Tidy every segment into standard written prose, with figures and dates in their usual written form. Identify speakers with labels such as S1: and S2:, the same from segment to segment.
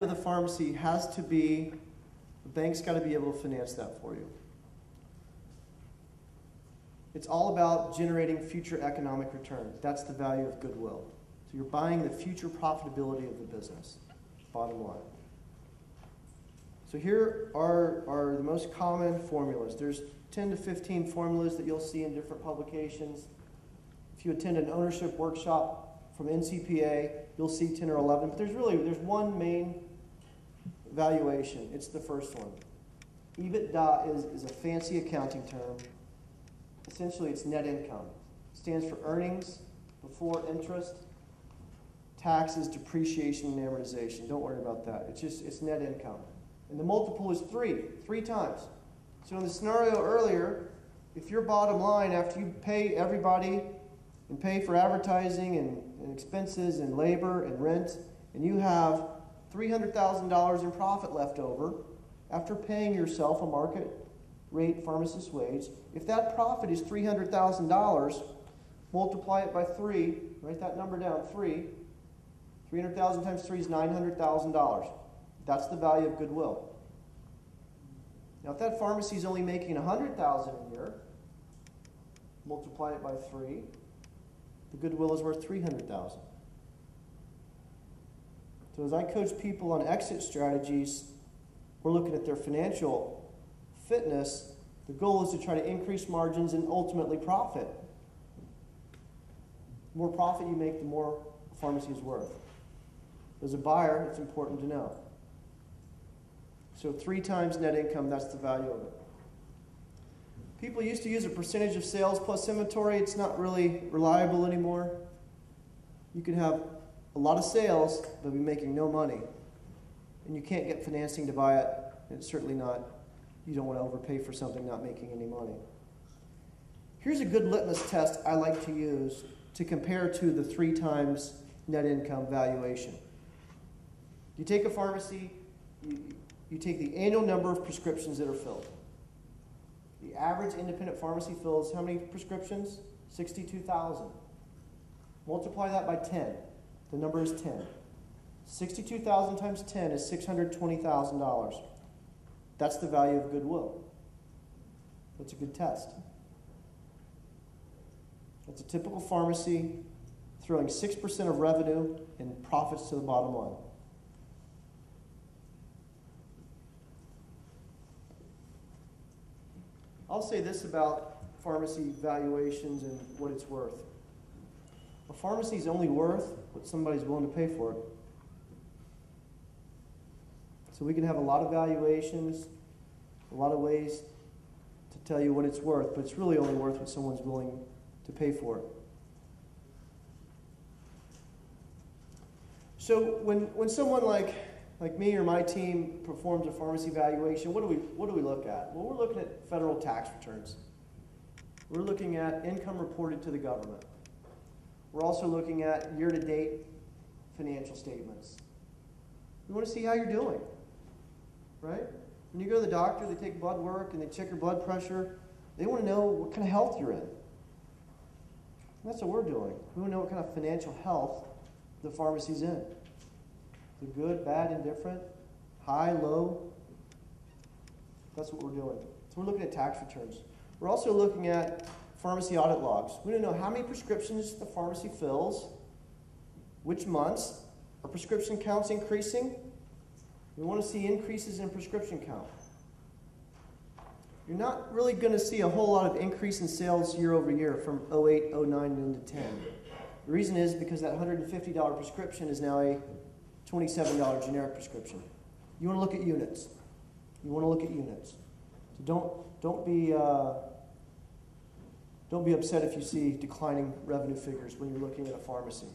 S1: of the pharmacy has to be, the bank's got to be able to finance that for you. It's all about generating future economic return. That's the value of goodwill. So you're buying the future profitability of the business, bottom line. So here are the most common formulas. There's 10 to 15 formulas that you'll see in different publications. If you attend an ownership workshop from NCPA, you'll see 10 or 11. But there's one main valuation. It's the first one. EBITDA is a fancy accounting term. Essentially, it's net income. It stands for earnings before interest, taxes, depreciation, and amortization. Don't worry about that. It's net income. And the multiple is 3 times. So in the scenario earlier, if your bottom line, after you pay everybody and pay for advertising and expenses and labor and rent, and you have $300,000 in profit left over after paying yourself a market rate pharmacist wage, if that profit is $300,000, multiply it by 3, write that number down, 300,000 times 3 is $900,000. That's the value of goodwill. Now, if that pharmacy is only making $100,000 a year, multiply it by 3, the goodwill is worth $300,000. So as I coach people on exit strategies, we're looking at their financial fitness. The goal is to try to increase margins and ultimately profit. The more profit you make, the more a pharmacy is worth. As a buyer, it's important to know. So 3 times net income, that's the value of it. People used to use a percentage of sales plus inventory. It's not really reliable anymore. You can have a lot of sales, but be making no money. And you can't get financing to buy it. And it's certainly not, you don't want to overpay for something not making any money. Here's a good litmus test I like to use to compare to the 3 times net income valuation. You take a pharmacy, you take the annual number of prescriptions that are filled. The average independent pharmacy fills how many prescriptions? 62,000. Multiply that by 10. The number is 10. 62,000 times 10 is $620,000. That's the value of goodwill. That's a good test. That's a typical pharmacy throwing 6% of revenue and profits to the bottom line. I'll say this about pharmacy valuations and what it's worth. A pharmacy is only worth what somebody's willing to pay for it. So we can have a lot of valuations, a lot of ways to tell you what it's worth, but it's really only worth what someone's willing to pay for it. So when someone like me or my team performs a pharmacy valuation, what do we look at? Well, we're looking at federal tax returns. We're looking at income reported to the government. We're also looking at year-to-date financial statements. We want to see how you're doing, right? When you go to the doctor, they take blood work and they check your blood pressure. They want to know what kind of health you're in. And that's what we're doing. We want to know what kind of financial health the pharmacy's in. The good, bad, indifferent, high, low. That's what we're doing. So we're looking at tax returns. We're also looking at pharmacy audit logs. We want to know how many prescriptions the pharmacy fills, which months, are prescription counts increasing? We want to see increases in prescription count. You're not really going to see a whole lot of increase in sales year over year from 08, 09, and into 10. The reason is because that $150 prescription is now a $27 generic prescription. You want to look at units. You want to look at units. So don't be upset if you see declining revenue figures when you're looking at a pharmacy.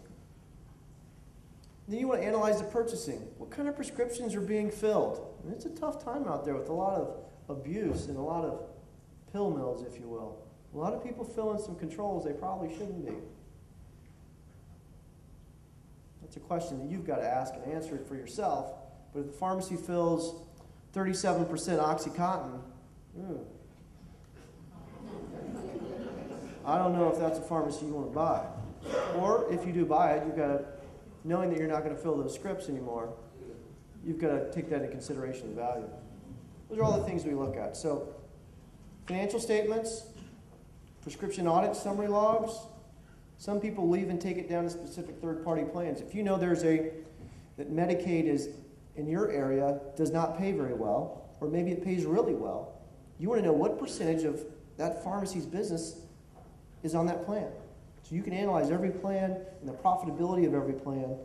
S1: Then you want to analyze the purchasing. What kind of prescriptions are being filled? And it's a tough time out there with a lot of abuse and a lot of pill mills, if you will. A lot of people fill in some controls they probably shouldn't be. That's a question that you've got to ask and answer it for yourself. But if the pharmacy fills 37% OxyContin, I don't know if that's a pharmacy you want to buy. Or if you do buy it, you've got to, knowing that you're not going to fill those scripts anymore, you've got to take that into consideration, the value. Those are all the things we look at. So financial statements, prescription audit summary logs. Some people will even take it down to specific third-party plans. If you know that Medicaid is in your area does not pay very well, or maybe it pays really well, you want to know what percentage of that pharmacy's business is on that plan. So you can analyze every plan and the profitability of every plan,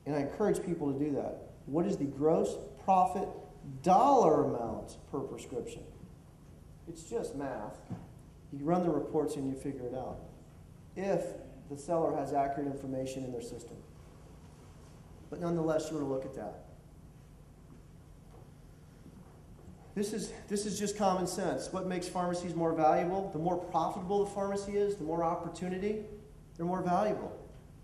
S1: and I encourage people to do that. What is the gross profit dollar amount per prescription? It's just math. You run the reports and you figure it out. If the seller has accurate information in their system. But nonetheless, you want to look at that. This is just common sense. What makes pharmacies more valuable? The more profitable the pharmacy is, the more opportunity, they're more valuable.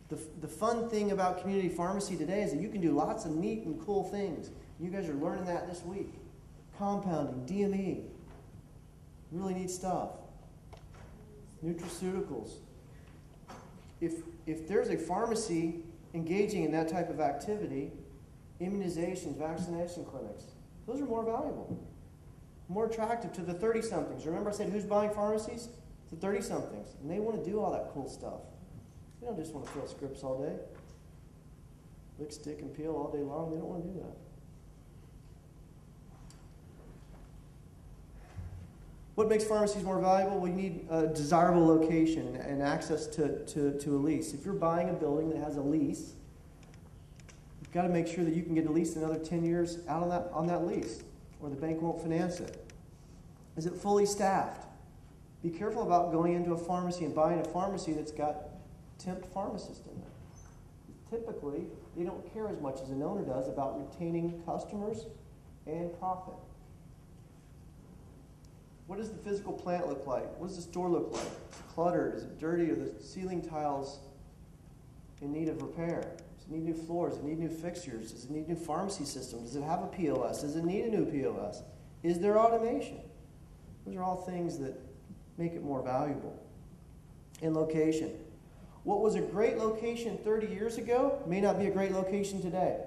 S1: The fun thing about community pharmacy today is that you can do lots of neat and cool things. You guys are learning that this week. Compounding, DME, really neat stuff. Nutraceuticals. If there's a pharmacy engaging in that type of activity, immunizations, vaccination clinics, those are more valuable, more attractive to the 30-somethings. Remember I said who's buying pharmacies? The 30-somethings. And they want to do all that cool stuff. They don't just want to fill scripts all day. Lick, stick, and peel all day long. They don't want to do that. What makes pharmacies more valuable? We need a desirable location and access to a lease. If you're buying a building that has a lease, you've got to make sure that you can get at least another 10 years out on that lease, or the bank won't finance it. Is it fully staffed? Be careful about going into a pharmacy and buying a pharmacy that's got temp pharmacists in there. Typically, they don't care as much as an owner does about retaining customers and profit. What does the physical plant look like? What does the store look like? Is it cluttered? Is it dirty? Are the ceiling tiles in need of repair? Does it need new floors? Does it need new fixtures? Does it need new pharmacy systems? Does it have a POS? Does it need a new POS? Is there automation? Those are all things that make it more valuable. And location. What was a great location 30 years ago may not be a great location today.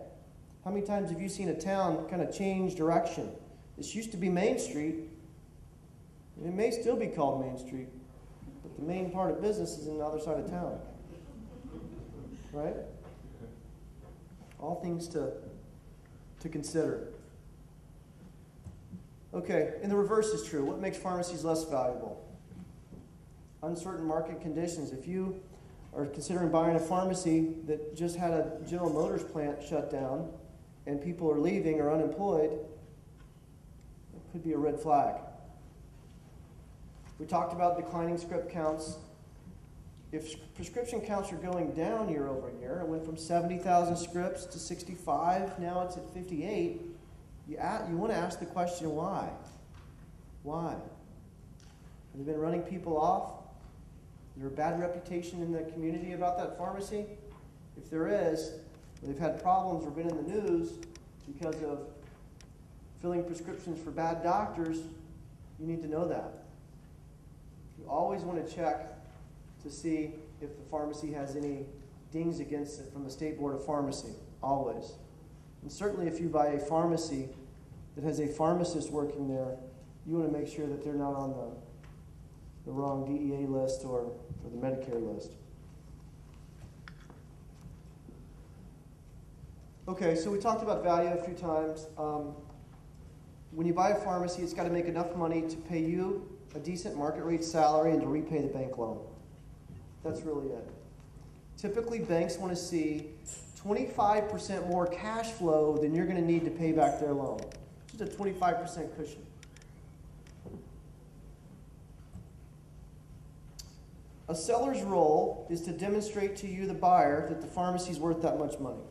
S1: How many times have you seen a town kind of change direction? This used to be Main Street. It may still be called Main Street, but the main part of business is in the other side of town. Right? All things to consider. Okay, and the reverse is true. What makes pharmacies less valuable? Uncertain market conditions. If you are considering buying a pharmacy that just had a General Motors plant shut down and people are leaving or unemployed, it could be a red flag. We talked about declining script counts. If prescription counts are going down year over year, it went from 70,000 scripts to 65, now it's at 58, you want to ask the question, why? Why? Have they been running people off? Is there a bad reputation in the community about that pharmacy? If there is, or they've had problems or been in the news because of filling prescriptions for bad doctors, you need to know that. You always want to check to see if the pharmacy has any dings against it from the State Board of Pharmacy, always. And certainly if you buy a pharmacy that has a pharmacist working there, you want to make sure that they're not on the wrong DEA list or the Medicare list. Okay, so we talked about value a few times. When you buy a pharmacy, it's got to make enough money to pay you a decent market rate salary and to repay the bank loan. That's really it. Typically, banks want to see 25% more cash flow than you're going to need to pay back their loan. Just a 25% cushion. A seller's role is to demonstrate to you, the buyer, that the pharmacy is worth that much money.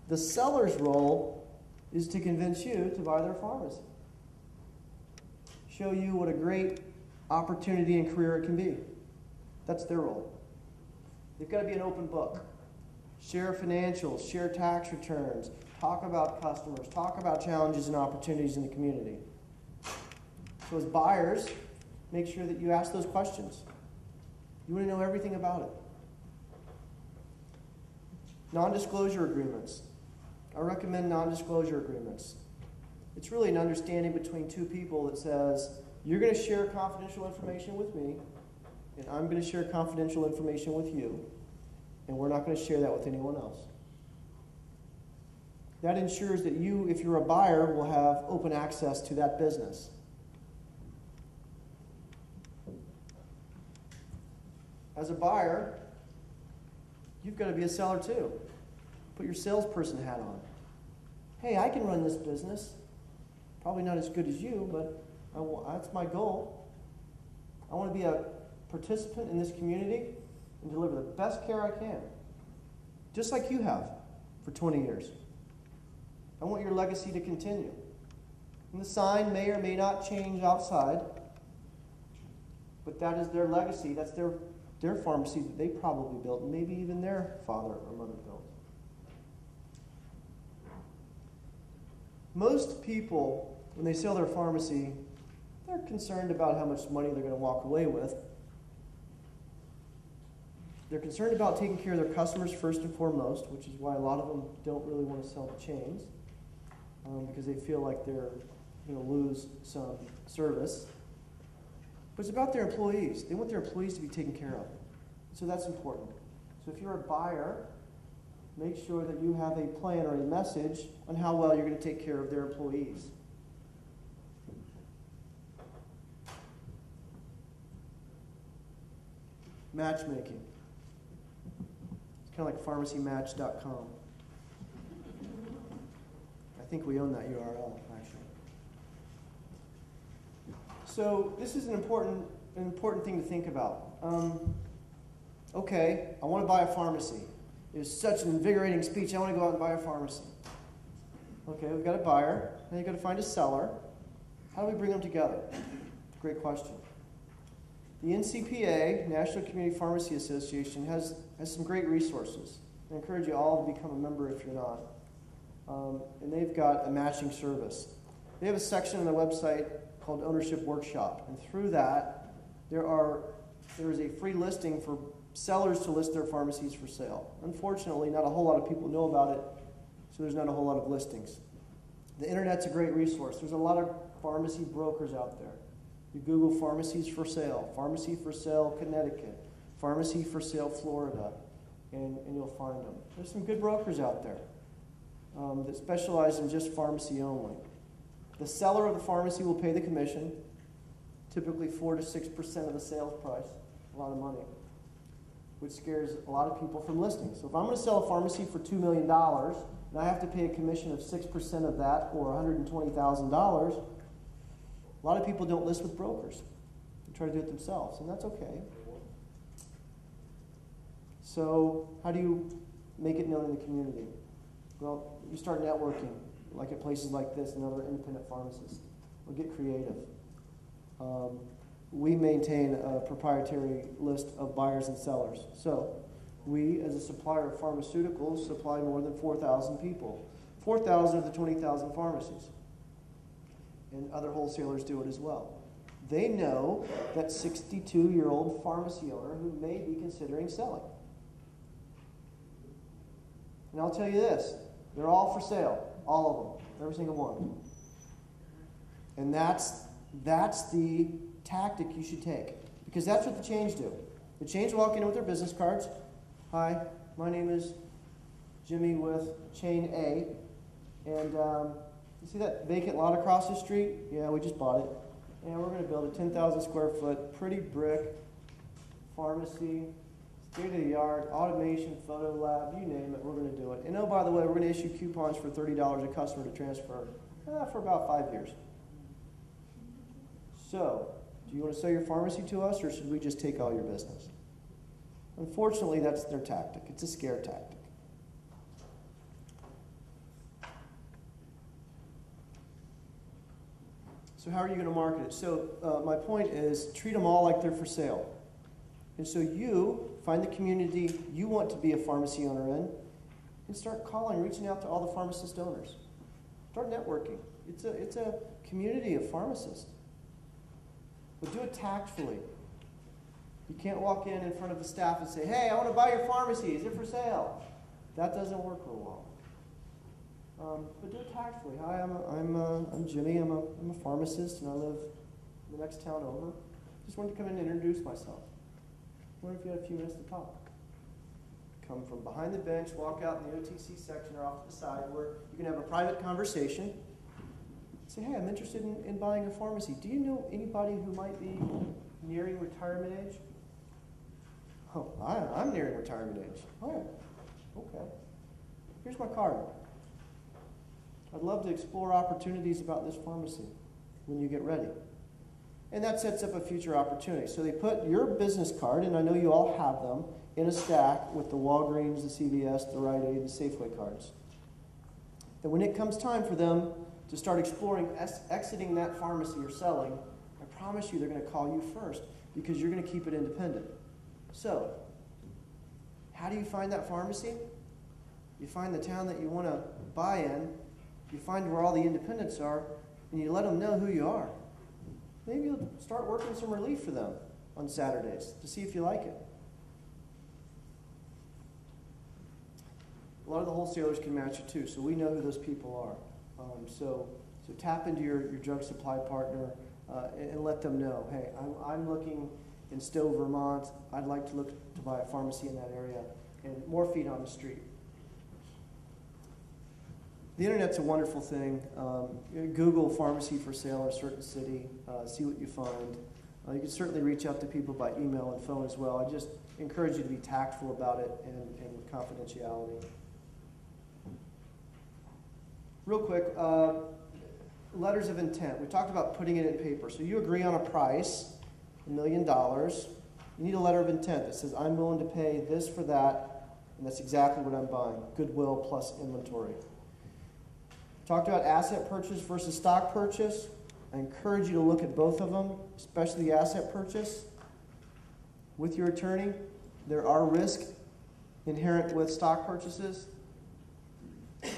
S1: The seller's role is to convince you to buy their pharmacy. Show you what a great opportunity and career it can be. That's their role. They've got to be an open book. Share financials, share tax returns, talk about customers, talk about challenges and opportunities in the community. So as buyers, make sure that you ask those questions. You want to know everything about it. Non-disclosure agreements. I recommend non-disclosure agreements. It's really an understanding between two people that says, you're going to share confidential information with me, and I'm going to share confidential information with you, and we're not going to share that with anyone else. That ensures that you, if you're a buyer, will have open access to that business. As a buyer, you've got to be a seller too. Put your salesperson hat on. Hey, I can run this business. Probably not as good as you, but that's my goal. I want to be a participant in this community and deliver the best care I can, just like you have for 20 years. I want your legacy to continue. And the sign may or may not change outside, but that is their legacy. That's their pharmacy that they probably built, and maybe even their father or mother built. Most people, when they sell their pharmacy, they're concerned about how much money they're going to walk away with. They're concerned about taking care of their customers first and foremost, which is why a lot of them don't really want to sell to chains, because they feel like they're going to lose some service. But it's about their employees. They want their employees to be taken care of. So that's important. So if you're a buyer, make sure that you have a plan or a message on how well you're going to take care of their employees. Matchmaking. It's kind of like pharmacymatch.com. I think we own that URL, actually. So this is an important thing to think about. Okay, I want to buy a pharmacy. It is such an invigorating speech. I want to go out and buy a pharmacy. Okay, we've got a buyer. Now you've got to find a seller. How do we bring them together? Great question. The NCPA, National Community Pharmacy Association, has some great resources. I encourage you all to become a member if you're not. And they've got a matching service. They have a section on their website called Ownership Workshop. And through that, there is a free listing for sellers to list their pharmacies for sale. Unfortunately, not a whole lot of people know about it, so there's not a whole lot of listings. The internet's a great resource. There's a lot of pharmacy brokers out there. You Google pharmacies for sale, pharmacy for sale Connecticut, pharmacy for sale Florida, and you'll find them. There's some good brokers out there that specialize in just pharmacy only. The seller of the pharmacy will pay the commission, typically 4 to 6% of the sales price, a lot of money, which scares a lot of people from listing. So if I'm going to sell a pharmacy for $2 million, and I have to pay a commission of 6% of that, or $120,000, a lot of people don't list with brokers. They try to do it themselves, and that's okay. So how do you make it known in the community? Well, you start networking, like at places like this and other independent pharmacists. Or get creative. We maintain a proprietary list of buyers and sellers. So we, as a supplier of pharmaceuticals, supply more than 4,000 people. 4,000 of the 20,000 pharmacies. And other wholesalers do it as well. They know that 62-year-old pharmacy owner who may be considering selling. And I'll tell you this, they're all for sale, all of them, every single one. And that's the tactic you should take, because that's what the chains do. The chains walk in with their business cards. Hi, my name is Jimmy with Chain A, and you see that vacant lot across the street? Yeah, we just bought it. And we're going to build a 10,000 square foot, pretty brick pharmacy, state-of-the-art, automation, photo lab, you name it, we're going to do it. And oh, by the way, we're going to issue coupons for $30 a customer to transfer for about 5 years. So, do you want to sell your pharmacy to us, or should we just take all your business? Unfortunately, that's their tactic. It's a scare tactic. So how are you going to market it? So my point is, treat them all like they're for sale. And so you find the community you want to be a pharmacy owner in, and start calling, reaching out to all the pharmacist owners. Start networking. It's a community of pharmacists. But do it tactfully. You can't walk in front of the staff and say, hey, I want to buy your pharmacy. Is it for sale? That doesn't work real well. But do it tactfully. Hi, I'm Jimmy. I'm a pharmacist, and I live in the next town over. Just wanted to come in and introduce myself. I wonder if you had a few minutes to talk. Come from behind the bench, walk out in the OTC section or off to the side where you can have a private conversation. Say, hey, I'm interested in buying a pharmacy. Do you know anybody who might be nearing retirement age? Oh, I'm nearing retirement age. Oh, okay. Here's my card. I'd love to explore opportunities about this pharmacy when you get ready. And that sets up a future opportunity. So they put your business card, and I know you all have them, in a stack with the Walgreens, the CVS, the Rite Aid, the Safeway cards. And when it comes time for them to start exploring exiting that pharmacy you're selling, I promise you they're going to call you first because you're going to keep it independent. So, how do you find that pharmacy? You find the town that you want to buy in, you find where all the independents are, and you let them know who you are. Maybe you'll start working some relief for them on Saturdays to see if you like it. A lot of the wholesalers can match it too, so we know who those people are. So tap into your drug supply partner and let them know, hey, I'm looking in Stowe, Vermont. I'd like to look to buy a pharmacy in that area, and more feet on the street. The internet's a wonderful thing. Google pharmacy for sale in a certain city, see what you find. You can certainly reach out to people by email and phone as well. I just encourage you to be tactful about it and with confidentiality. Real quick, letters of intent. We talked about putting it in paper. So you agree on a price, $1 million. You need a letter of intent that says, I'm willing to pay this for that, and that's exactly what I'm buying. Goodwill plus inventory. Talked about asset purchase versus stock purchase. I encourage you to look at both of them, especially the asset purchase. With your attorney, there are risks inherent with stock purchases.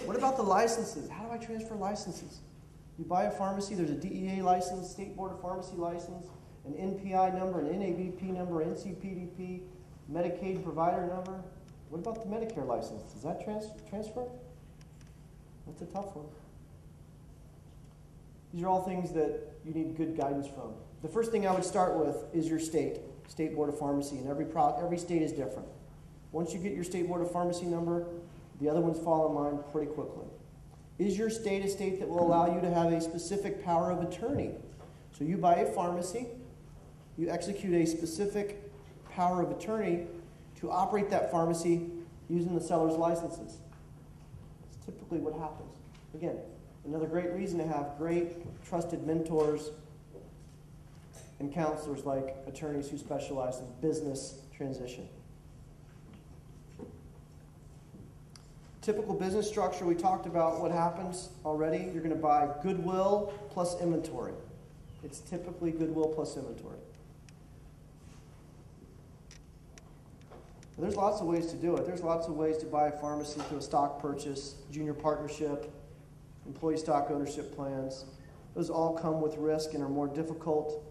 S1: What about the licenses? How do I transfer licenses? You buy a pharmacy, there's a DEA license, State Board of Pharmacy license, an NPI number, an NABP number, NCPDP, Medicaid provider number. What about the Medicare license? Does that transfer? That's a tough one. These are all things that you need good guidance from. The first thing I would start with is your State Board of Pharmacy, and every state is different. Once you get your State Board of Pharmacy number, the other ones fall in line pretty quickly. Is your state a state that will allow you to have a specific power of attorney? So you buy a pharmacy, you execute a specific power of attorney to operate that pharmacy using the seller's licenses. That's typically what happens. Again, another great reason to have great, trusted mentors and counselors like attorneys who specialize in business transition. Typical business structure, we talked about what happens already. You're going to buy goodwill plus inventory. It's typically goodwill plus inventory. There's lots of ways to do it. There's lots of ways to buy a pharmacy through a stock purchase, junior partnership, employee stock ownership plans. Those all come with risk and are more difficult.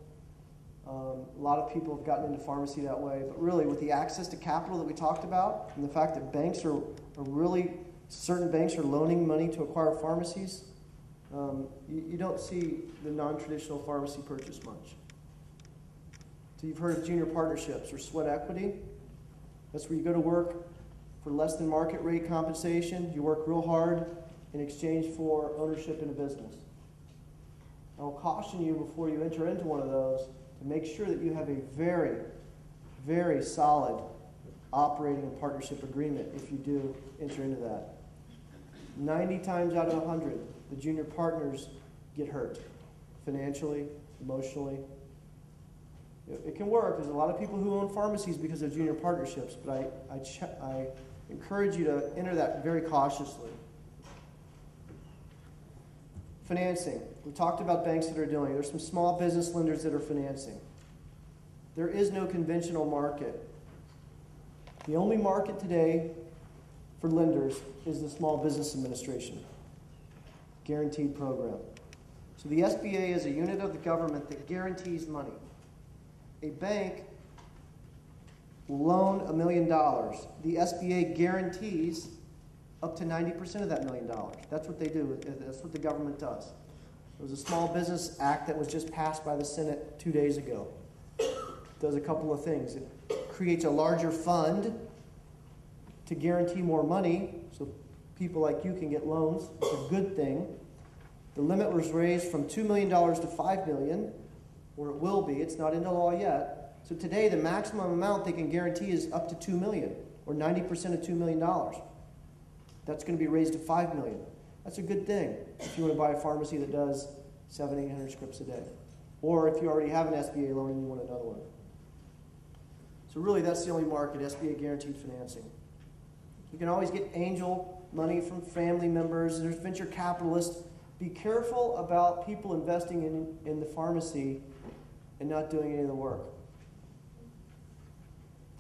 S1: A lot of people have gotten into pharmacy that way. But really, with the access to capital that we talked about and the fact that banks are really, certain banks are loaning money to acquire pharmacies, you don't see the non-traditional pharmacy purchase much. So you've heard of junior partnerships or sweat equity. That's where you go to work for less than market rate compensation. You work real hard in exchange for ownership in a business. I will caution you before you enter into one of those to make sure that you have a very, very solid operating and partnership agreement if you do enter into that. 90 times out of 100, the junior partners get hurt financially, emotionally. It can work. There's a lot of people who own pharmacies because of junior partnerships, but I encourage you to enter that very cautiously. Financing. We talked about banks that are doing it. There's some small business lenders that are financing. There is no conventional market. The only market today for lenders is the Small Business Administration guaranteed program. So the SBA is a unit of the government that guarantees money. A bank will loan $1 million. The SBA guarantees up to 90% of that $1 million. That's what they do. That's what the government does. There was a Small Business Act that was just passed by the Senate 2 days ago. It does a couple of things. It creates a larger fund to guarantee more money so people like you can get loans. It's a good thing. The limit was raised from $2 million to $5 million, or it will be. It's not into law yet. So today, the maximum amount they can guarantee is up to $2 million, or 90% of $2 million. That's going to be raised to $5 million. That's a good thing if you want to buy a pharmacy that does 700, 800 scripts a day. Or if you already have an SBA loan and you want another one. So really, that's the only market, SBA guaranteed financing. You can always get angel money from family members. There's venture capitalists. Be careful about people investing in the pharmacy and not doing any of the work.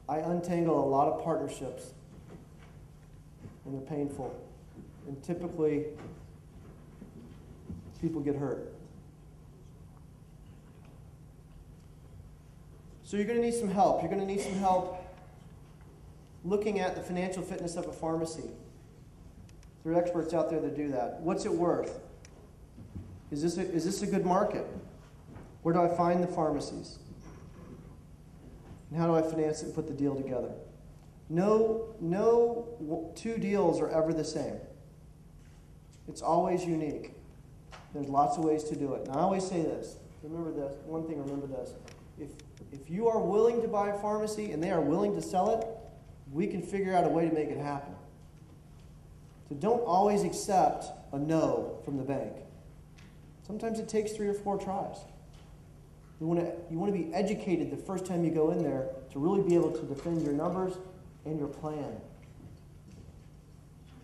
S1: I untangle a lot of partnerships, and they're painful. And typically, people get hurt. So you're going to need some help. You're going to need some help looking at the financial fitness of a pharmacy. There are experts out there that do that. What's it worth? Is this a good market? Where do I find the pharmacies? And how do I finance it and put the deal together? No two deals are ever the same. It's always unique. There's lots of ways to do it. And I always say this. Remember this. One thing, remember this. If you are willing to buy a pharmacy and they are willing to sell it, we can figure out a way to make it happen. So don't always accept a no from the bank. Sometimes it takes 3 or 4 tries. You want to be educated the first time you go in there to really be able to defend your numbers and your plan.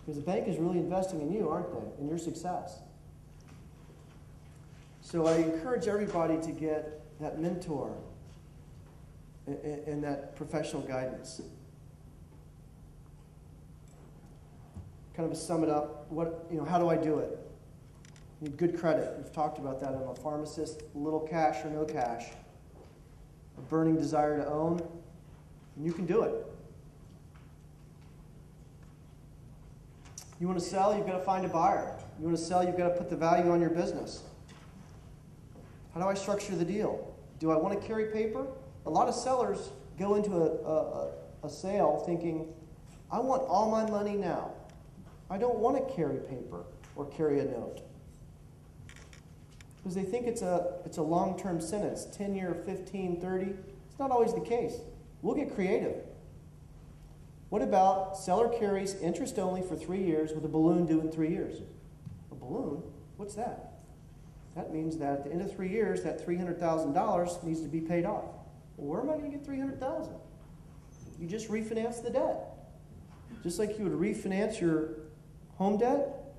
S1: Because the bank is really investing in you, aren't they? In your success. So I encourage everybody to get that mentor and that professional guidance. Kind of to sum it up, how do I do it? You need good credit. We've talked about that. I'm a pharmacist, little cash or no cash. A burning desire to own, and you can do it. You want to sell, you've got to find a buyer. You want to sell, you've got to put the value on your business. How do I structure the deal? Do I want to carry paper? A lot of sellers go into a sale thinking, I want all my money now. I don't want to carry paper or carry a note. Because they think it's a long-term sentence, 10-year, 15, 30. It's not always the case. We'll get creative. What about seller carries interest only for 3 years with a balloon due in 3 years? A balloon? What's that? That means that at the end of 3 years, that $300,000 needs to be paid off. Well, where am I going to get $300,000? You just refinance the debt. Just like you would refinance your home debt,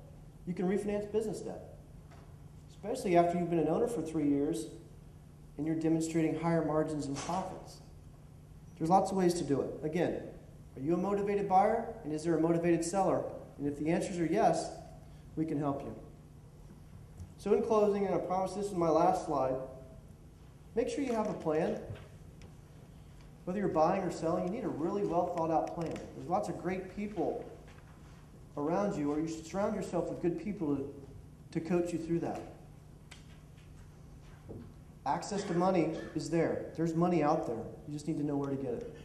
S1: you can refinance business debt. Especially after you've been an owner for 3 years and you're demonstrating higher margins and profits. There's lots of ways to do it. Again, are you a motivated buyer? And is there a motivated seller? And if the answers are yes, we can help you. So in closing, and I promise this is my last slide, make sure you have a plan. Whether you're buying or selling, you need a really well thought out plan. There's lots of great people around you, or you should surround yourself with good people to coach you through that. Access to money is there. There's money out there. You just need to know where to get it.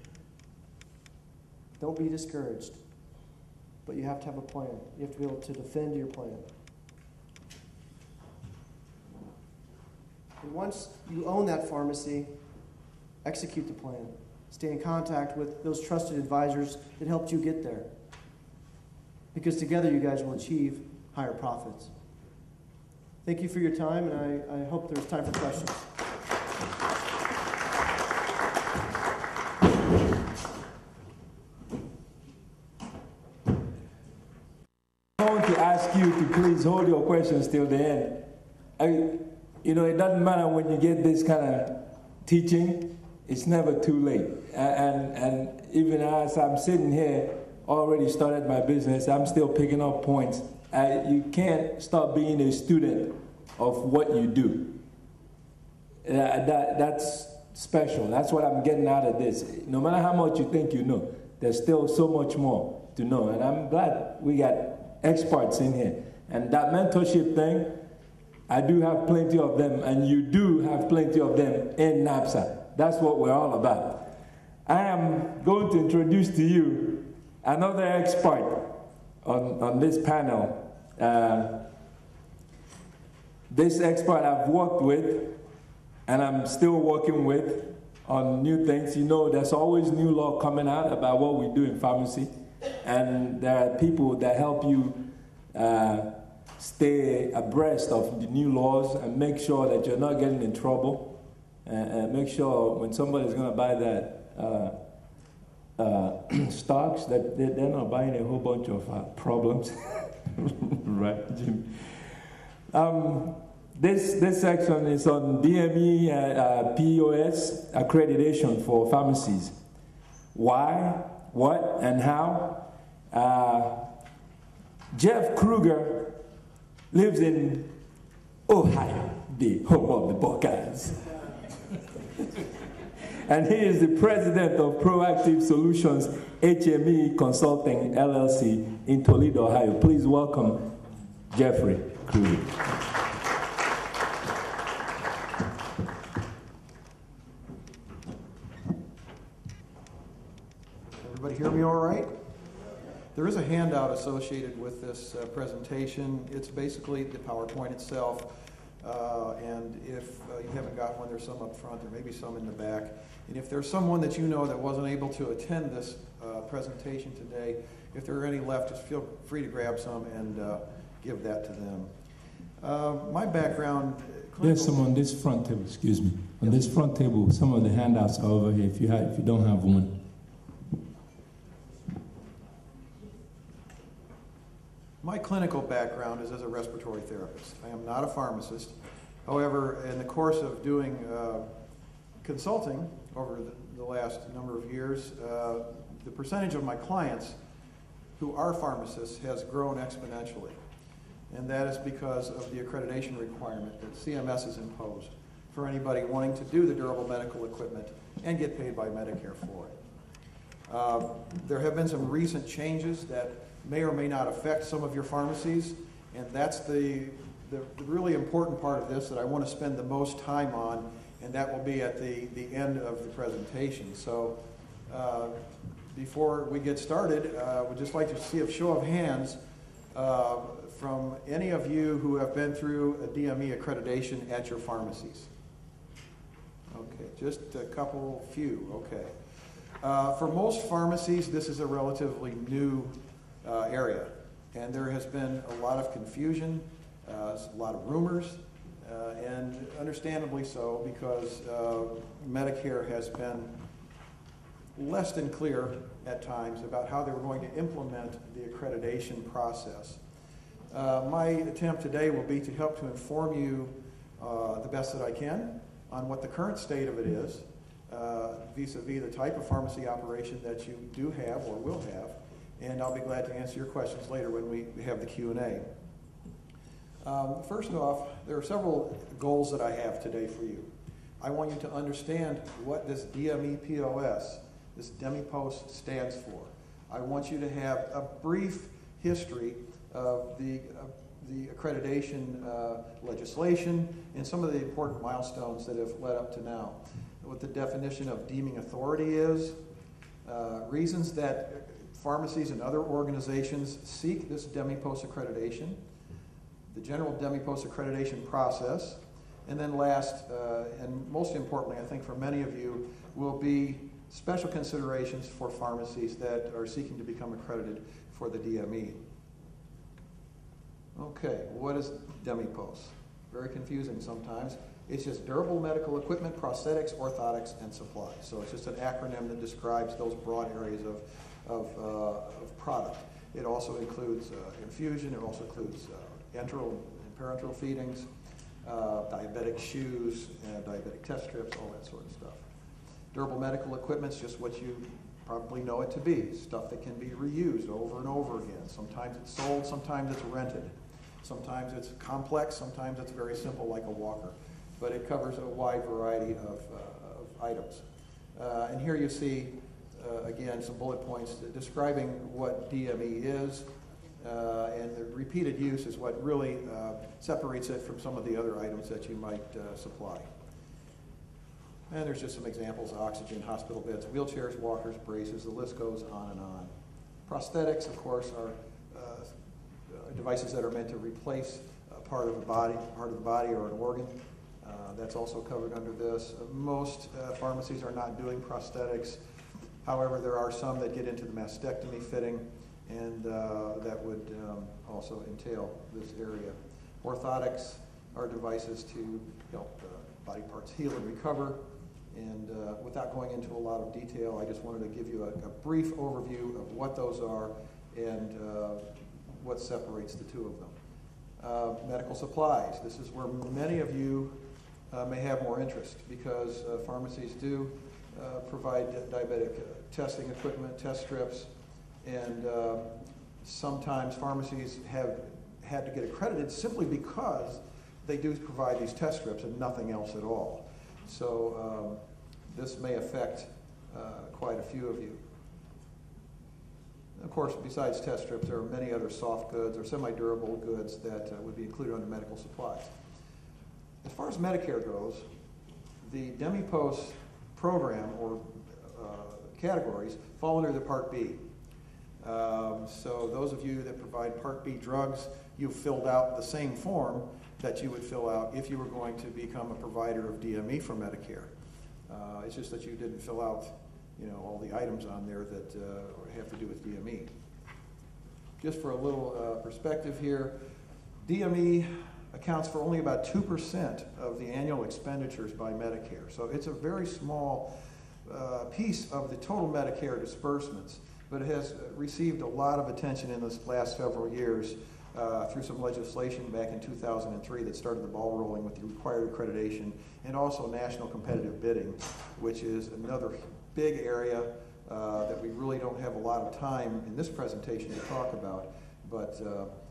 S1: Don't be discouraged. But you have to have a plan. You have to be able to defend your plan. And once you own that pharmacy, execute the plan. Stay in contact with those trusted advisors that helped you get there. Because together you guys will achieve higher profits. Thank you for your time, and I hope there's time for questions.
S2: I want to ask you to please hold your questions till the end. It doesn't matter when you get this kind of teaching, it's never too late. And even as I'm sitting here, already started my business, I'm still picking up points. You can't stop being a student of what you do. That's special. That's what I'm getting out of this. No matter how much you think you know, there's still so much more. to know. And I'm glad we got experts in here. And that mentorship thing, I do have plenty of them, and you do have plenty of them in NABSA. That's what we're all about. I am going to introduce to you another expert on this panel. This expert I've worked with, and I'm still working with on new things. You know, there's always new law coming out about what we do in pharmacy, and there are people that help you stay abreast of the new laws and make sure that you're not getting in trouble, and make sure when somebody's going to buy that stocks that they're not buying a whole bunch of problems. Right, Jim? This section is on DME POS accreditation for pharmacies. Why, what, and how? Jeff Kruger lives in Ohio, the home of the Buckeyes. And he is the president of Proactive Solutions HME Consulting LLC in Toledo, Ohio. Please welcome Jeffrey Kruger.
S3: Everybody hear me all right? There is a handout associated with this presentation. It's basically the PowerPoint itself. And if you haven't got one, there's some up front. There may be some in the back. And if there's someone that you know that wasn't able to attend this presentation today, if there are any left, just feel free to grab some and give that to them. My background...
S2: There's some on this front table, excuse me. On this front table, some of the handouts are over here if you don't have one.
S3: My clinical background is as a respiratory therapist. I am not a pharmacist. However, in the course of doing consulting over the last number of years, the percentage of my clients who are pharmacists has grown exponentially. And that is because of the accreditation requirement that CMS has imposed for anybody wanting to do the durable medical equipment and get paid by Medicare for it. There have been some recent changes that may or may not affect some of your pharmacies, and that's the really important part of this that I want to spend the most time on, and that will be at the end of the presentation. So before we get started, we'd just like to see a show of hands from any of you who have been through a DME accreditation at your pharmacies. Okay, just a couple, few, okay. For most pharmacies, this is a relatively new area, and there has been a lot of confusion, a lot of rumors, and understandably so, because Medicare has been less than clear at times about how they were going to implement the accreditation process. My attempt today will be to help to inform you the best that I can on what the current state of it is, vis-a-vis the type of pharmacy operation that you do have or will have, and I'll be glad to answer your questions later when we have the Q&A. First off, there are several goals that I have today for you. I want you to understand what this DME POS, this DMEPOS, stands for. I want you to have a brief history of the accreditation legislation and some of the important milestones that have led up to now. What the definition of deeming authority is, reasons that pharmacies and other organizations seek this DMEPOS accreditation, the general DMEPOS accreditation process, and then last, and most importantly, I think for many of you, will be special considerations for pharmacies that are seeking to become accredited for the DME. Okay, what is DMEPOS? Very confusing sometimes. It's just durable medical equipment, prosthetics, orthotics, and supplies. So it's just an acronym that describes those broad areas of product. It also includes infusion. It also includes enteral and parenteral feedings, diabetic shoes, diabetic test strips, all that sort of stuff. Durable medical equipment is just what you probably know it to be, stuff that can be reused over and over again. Sometimes it's sold, sometimes it's rented. Sometimes it's complex, sometimes it's very simple like a walker. But it covers a wide variety of items. And here you see again, some bullet points describing what DME is, and the repeated use is what really separates it from some of the other items that you might supply. And there's just some examples: oxygen, hospital beds, wheelchairs, walkers, braces, the list goes on and on. Prosthetics, of course, are devices that are meant to replace part of the body or an organ. That's also covered under this. Most pharmacies are not doing prosthetics. However, there are some that get into the mastectomy fitting, and that would also entail this area. Orthotics are devices to help body parts heal and recover. And without going into a lot of detail, I just wanted to give you a brief overview of what those are and what separates the two of them. Medical supplies. This is where many of you may have more interest, because pharmacies do provide diabetic testing equipment, test strips, and sometimes pharmacies have had to get accredited simply because they do provide these test strips and nothing else at all. So this may affect quite a few of you. Of course, besides test strips, there are many other soft goods or semi-durable goods that would be included under medical supplies. As far as Medicare goes, the DMEPOS program or categories fall under the Part B. So those of you that provide Part B drugs, you've filled out the same form that you would fill out if you were going to become a provider of DME for Medicare. It's just that you didn't fill out, all the items on there that have to do with DME. Just for a little perspective here, DME accounts for only about 2% of the annual expenditures by Medicare. So it's a very small piece of the total Medicare disbursements, but it has received a lot of attention in this last several years through some legislation back in 2003 that started the ball rolling with the required accreditation, and also national competitive bidding, which is another big area that we really don't have a lot of time in this presentation to talk about. But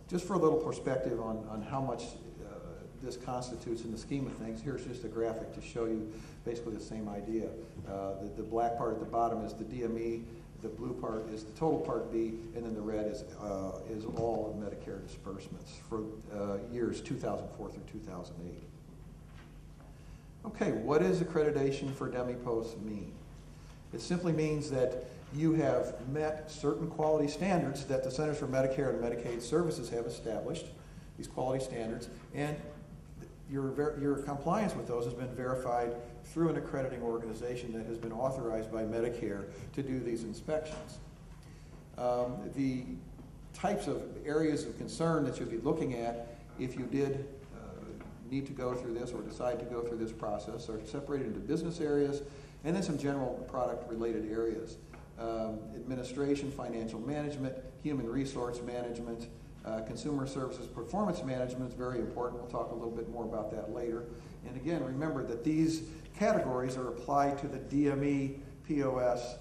S3: just for a little perspective on how much this constitutes in the scheme of things, here's just a graphic to show you basically the same idea. The black part at the bottom is the DME, the blue part is the total Part B, and then the red is all of Medicare disbursements for years 2004 through 2008. Okay, what does accreditation for DMEPOS mean? It simply means that you have met certain quality standards that the Centers for Medicare and Medicaid Services have established, these quality standards, and your compliance with those has been verified through an accrediting organization that has been authorized by Medicare to do these inspections. The types of areas of concern that you'll be looking at if you did need to go through this or decide to go through this process are separated into business areas and then some general product-related areas. Administration, financial management, human resource management, consumer services performance management is very important. We'll talk a little bit more about that later. And again, remember that these categories are applied to the DME POS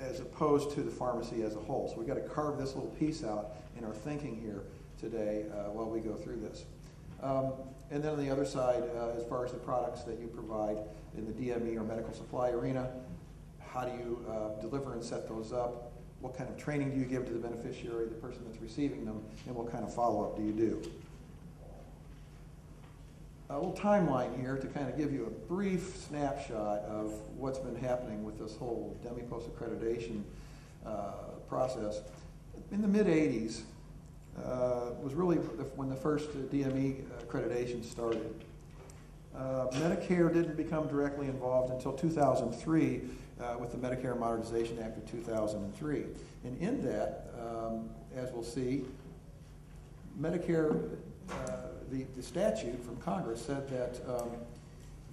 S3: as opposed to the pharmacy as a whole. So we've got to carve this little piece out in our thinking here today while we go through this. And then on the other side, as far as the products that you provide in the DME or medical supply arena, how do you deliver and set those up? What kind of training do you give to the beneficiary, the person that's receiving them, and what kind of follow-up do you do? A little timeline here to kind of give you a brief snapshot of what's been happening with this whole DMEPOS accreditation process. In the mid-'80s was really when the first DME accreditation started. Medicare didn't become directly involved until 2003 with the Medicare Modernization Act of 2003. And in that, as we'll see, Medicare, the statute from Congress said that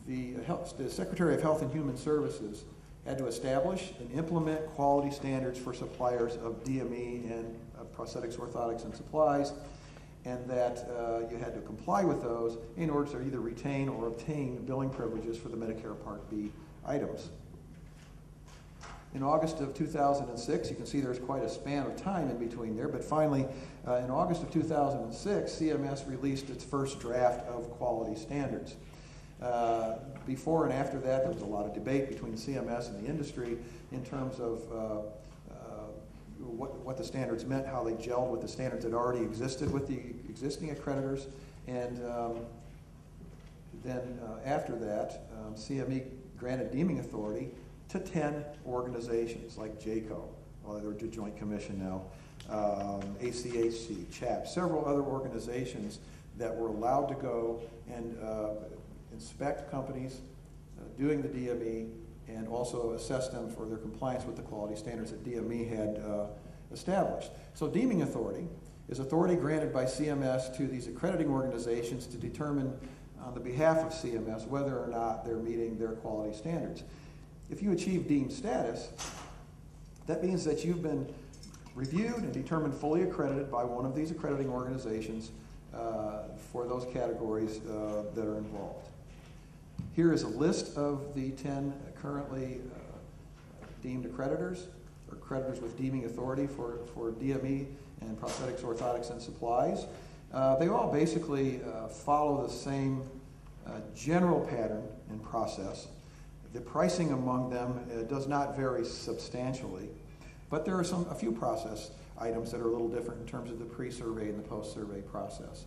S3: the Secretary of Health and Human Services had to establish and implement quality standards for suppliers of DME and prosthetics, orthotics, and supplies, and that you had to comply with those in order to either retain or obtain billing privileges for the Medicare Part B items. In August of 2006, you can see there's quite a span of time in between there, but finally, in August of 2006, CMS released its first draft of quality standards. Before and after that, there was a lot of debate between CMS and the industry in terms of what the standards meant, how they gelled with the standards that already existed with the existing accreditors. And then after that, CME granted deeming authority to 10 organizations like JCO, well, they're a joint commission now, ACHC, CHAP, several other organizations that were allowed to go and inspect companies doing the DME and also assess them for their compliance with the quality standards that DME had established. So deeming authority is authority granted by CMS to these accrediting organizations to determine on the behalf of CMS whether or not they're meeting their quality standards. If you achieve deemed status, that means that you've been reviewed and determined fully accredited by one of these accrediting organizations for those categories that are involved. Here is a list of the 10 currently deemed accreditors, or accreditors with deeming authority for DME and prosthetics, orthotics, and supplies. They all basically follow the same general pattern and process. The pricing among them does not vary substantially, but there are a few process items that are a little different in terms of the pre-survey and the post-survey process.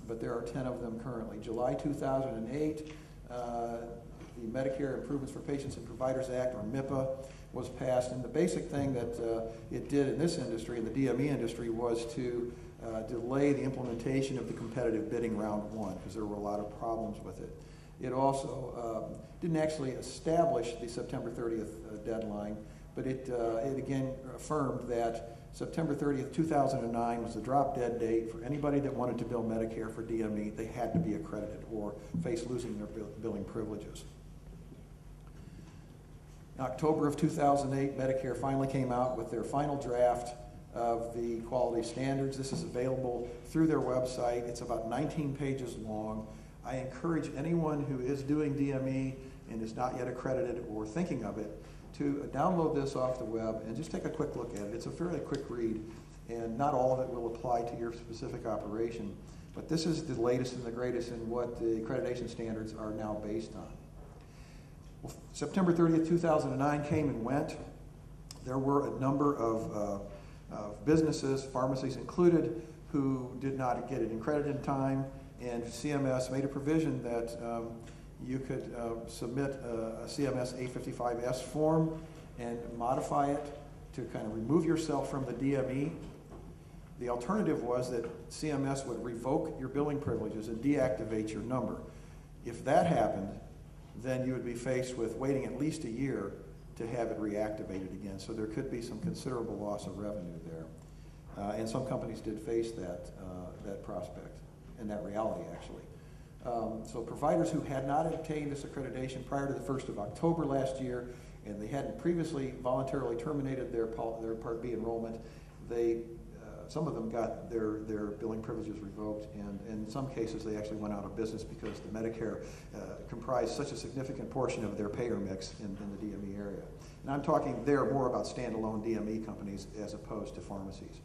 S3: But there are 10 of them currently. July 2008, the Medicare Improvements for Patients and Providers Act, or MIPA, was passed, and the basic thing that it did in this industry, in the DME industry, was to delay the implementation of the competitive bidding round one, because there were a lot of problems with it. It also didn't actually establish the September 30th deadline, but it again affirmed that September 30th, 2009 was the drop dead date for anybody that wanted to bill Medicare for DME. They had to be accredited or face losing their billing privileges. In October of 2008, Medicare finally came out with their final draft of the quality standards. This is available through their website. It's about 19 pages long. I encourage anyone who is doing DME and is not yet accredited or thinking of it to download this off the web and just take a quick look at it. It's a fairly quick read, and not all of it will apply to your specific operation, but this is the latest and the greatest in what the accreditation standards are now based on. Well, September 30th, 2009 came and went. There were a number of businesses, pharmacies included, who did not get it accredited in time, and CMS made a provision that you could submit a CMS 855S form and modify it to kind of remove yourself from the DME. The alternative was that CMS would revoke your billing privileges and deactivate your number. If that happened, then you would be faced with waiting at least a year to have it reactivated again. So there could be some considerable loss of revenue there. And some companies did face that prospect and that reality, actually. So providers who had not obtained this accreditation prior to the 1st of October last year, and they hadn't previously voluntarily terminated their Part B enrollment, some of them got their billing privileges revoked, and in some cases they actually went out of business because the Medicare comprised such a significant portion of their payer mix in the DME area. And I'm talking there more about standalone DME companies as opposed to pharmacies.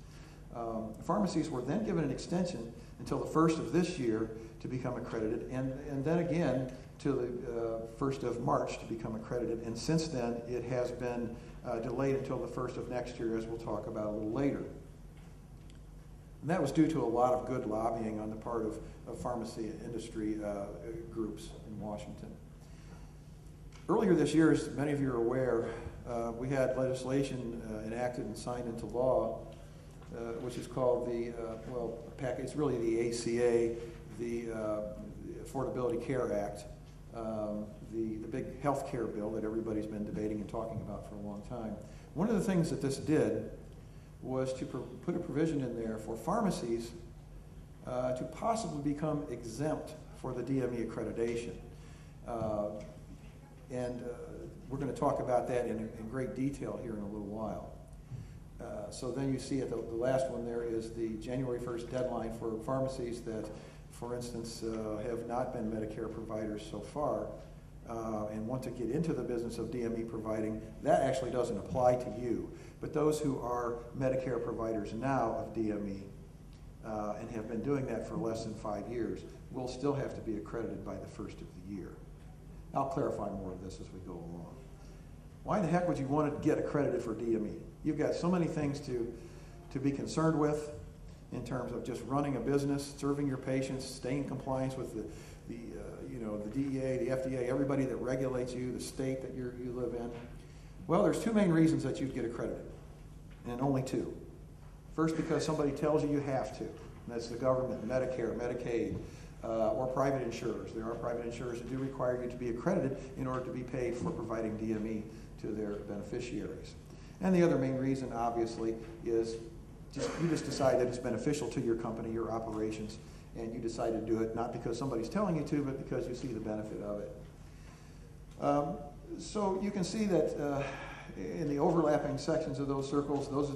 S3: Pharmacies were then given an extension until the 1st of this year to become accredited, and then again to the 1st of March to become accredited. And since then, it has been delayed until the 1st of next year, as we'll talk about a little later. And that was due to a lot of good lobbying on the part of pharmacy industry groups in Washington. Earlier this year, as many of you are aware, we had legislation enacted and signed into law, which is called the, it's really the ACA, the Affordability Care Act, the big health care bill that everybody's been debating and talking about for a long time. One of the things that this did was to put a provision in there for pharmacies to possibly become exempt for the DME accreditation. And we're going to talk about that in great detail here in a little while. So then you see at the last one there is the January 1st deadline for pharmacies that, for instance, have not been Medicare providers so far and want to get into the business of DME providing. That actually doesn't apply to you. But those who are Medicare providers now of DME and have been doing that for less than 5 years, will still have to be accredited by the first of the year. I'll clarify more of this as we go along. Why the heck would you want to get accredited for DME? You've got so many things to be concerned with in terms of just running a business, serving your patients, staying in compliance with the DEA, the FDA, everybody that regulates you, the state that you live in. Well, there's two main reasons that you'd get accredited, and only two. First, because somebody tells you you have to. And that's the government, Medicare, Medicaid, or private insurers. There are private insurers that do require you to be accredited in order to be paid for providing DME to their beneficiaries. And the other main reason, obviously, is you just decide that it's beneficial to your company, your operations, and you decide to do it not because somebody's telling you to, but because you see the benefit of it. So you can see that in the overlapping sections of those circles, those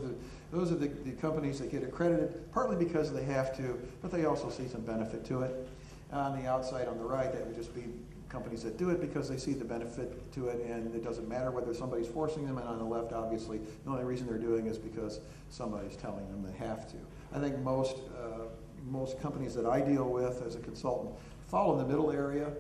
S3: are the companies that get accredited, partly because they have to, but they also see some benefit to it. On the outside, on the right, that would just be companies that do it because they see the benefit to it, and it doesn't matter whether somebody's forcing them. And on the left, obviously, the only reason they're doing it is because somebody's telling them they have to. I think most companies that I deal with as a consultant fall in the middle area.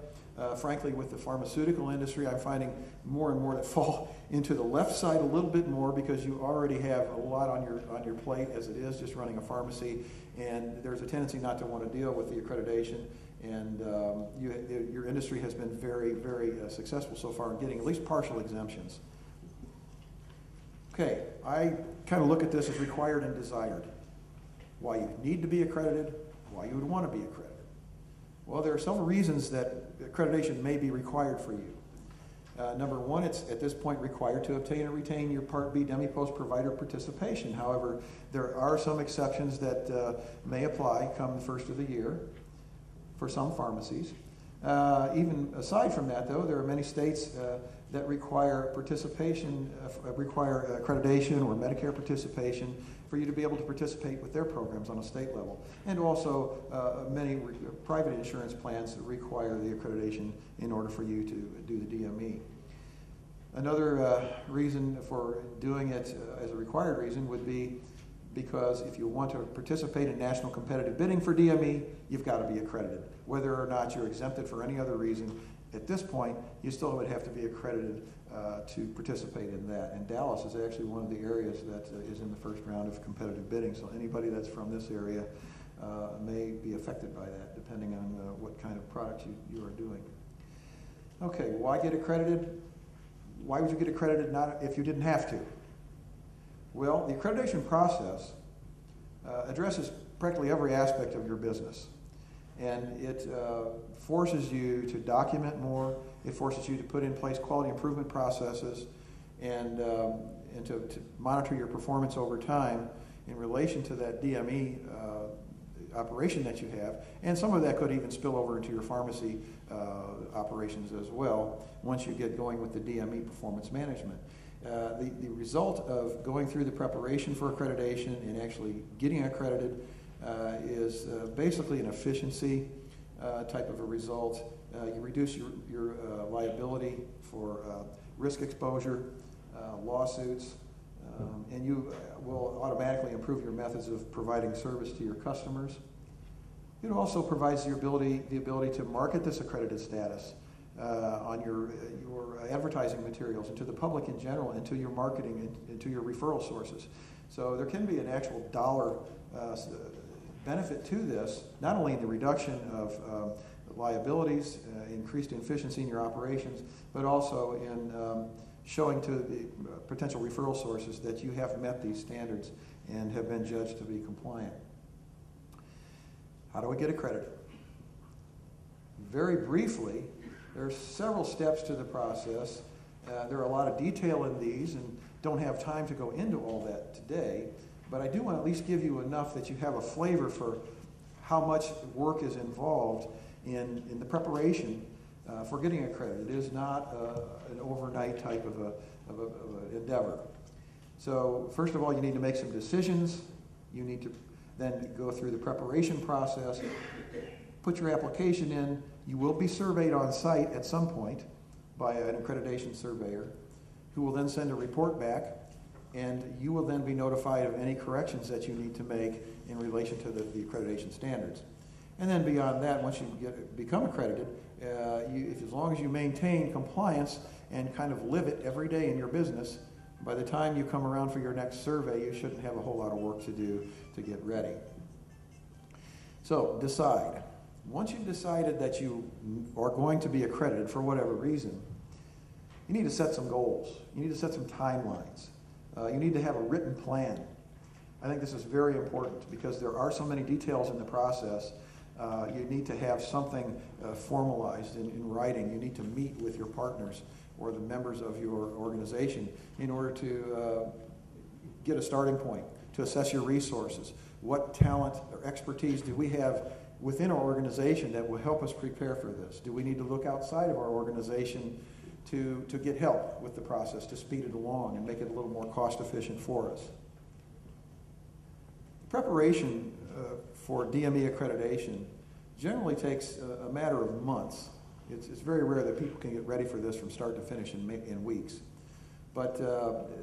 S3: Frankly, with the pharmaceutical industry, I'm finding more and more that fall into the left side a little bit more because you already have a lot on your plate as it is just running a pharmacy, and there's a tendency not to want to deal with the accreditation. And your industry has been very, very successful so far in getting at least partial exemptions. Okay, I kind of look at this as required and desired. Why you need to be accredited, why you would want to be accredited. Well, there are some reasons that accreditation may be required for you. Number one, it's at this point required to obtain and retain your Part B DMEPOS provider participation. However, there are some exceptions that may apply come the first of the year for some pharmacies. Even aside from that, though, there are many states that require participation, require accreditation or Medicare participation for you to be able to participate with their programs on a state level. And also many private insurance plans require the accreditation in order for you to do the DME. Another reason for doing it as a required reason would be because if you want to participate in national competitive bidding for DME, you've got to be accredited. Whether or not you're exempted for any other reason, at this point, you still would have to be accredited to participate in that. And Dallas is actually one of the areas that is in the first round of competitive bidding. So anybody that's from this area may be affected by that, depending on what kind of product you are doing. Okay, why get accredited? Why would you get accredited if you didn't have to? Well, the accreditation process addresses practically every aspect of your business. And it forces you to document more. It forces you to put in place quality improvement processes and to monitor your performance over time in relation to that DME operation that you have. And some of that could even spill over into your pharmacy operations as well once you get going with the DME performance management. The result of going through the preparation for accreditation and actually getting accredited is basically an efficiency type of a result. You reduce your liability for risk exposure, lawsuits, and you will automatically improve your methods of providing service to your customers. It also provides the ability to market this accredited status on your advertising materials and to the public in general, and to your marketing and to your referral sources. So there can be an actual dollar benefit to this, not only in the reduction of liabilities, increased efficiency in your operations, but also in showing to the potential referral sources that you have met these standards and have been judged to be compliant. How do we get accredited? Very briefly, there are several steps to the process. There are a lot of detail in these and don't have time to go into all that today, but I do want to at least give you enough that you have a flavor for how much work is involved in the preparation for getting accredited. It is not an overnight type of an endeavor. So first of all, you need to make some decisions. You need to then go through the preparation process, put your application in. You will be surveyed on site at some point by an accreditation surveyor who will then send a report back, and you will then be notified of any corrections that you need to make in relation to the accreditation standards. And then beyond that, once you become accredited, as long as you maintain compliance and kind of live it every day in your business, by the time you come around for your next survey, you shouldn't have a whole lot of work to do to get ready. So decide. Once you've decided that you are going to be accredited for whatever reason, you need to set some goals. You need to set some timelines. You need to have a written plan. I think this is very important because there are so many details in the process. You need to have something formalized in writing. You need to meet with your partners or the members of your organization in order to get a starting point, to assess your resources. What talent or expertise do we have within our organization that will help us prepare for this? Do we need to look outside of our organization to get help with the process, to speed it along and make it a little more cost efficient for us? Preparation for DME accreditation generally takes a matter of months. It's very rare that people can get ready for this from start to finish in weeks. But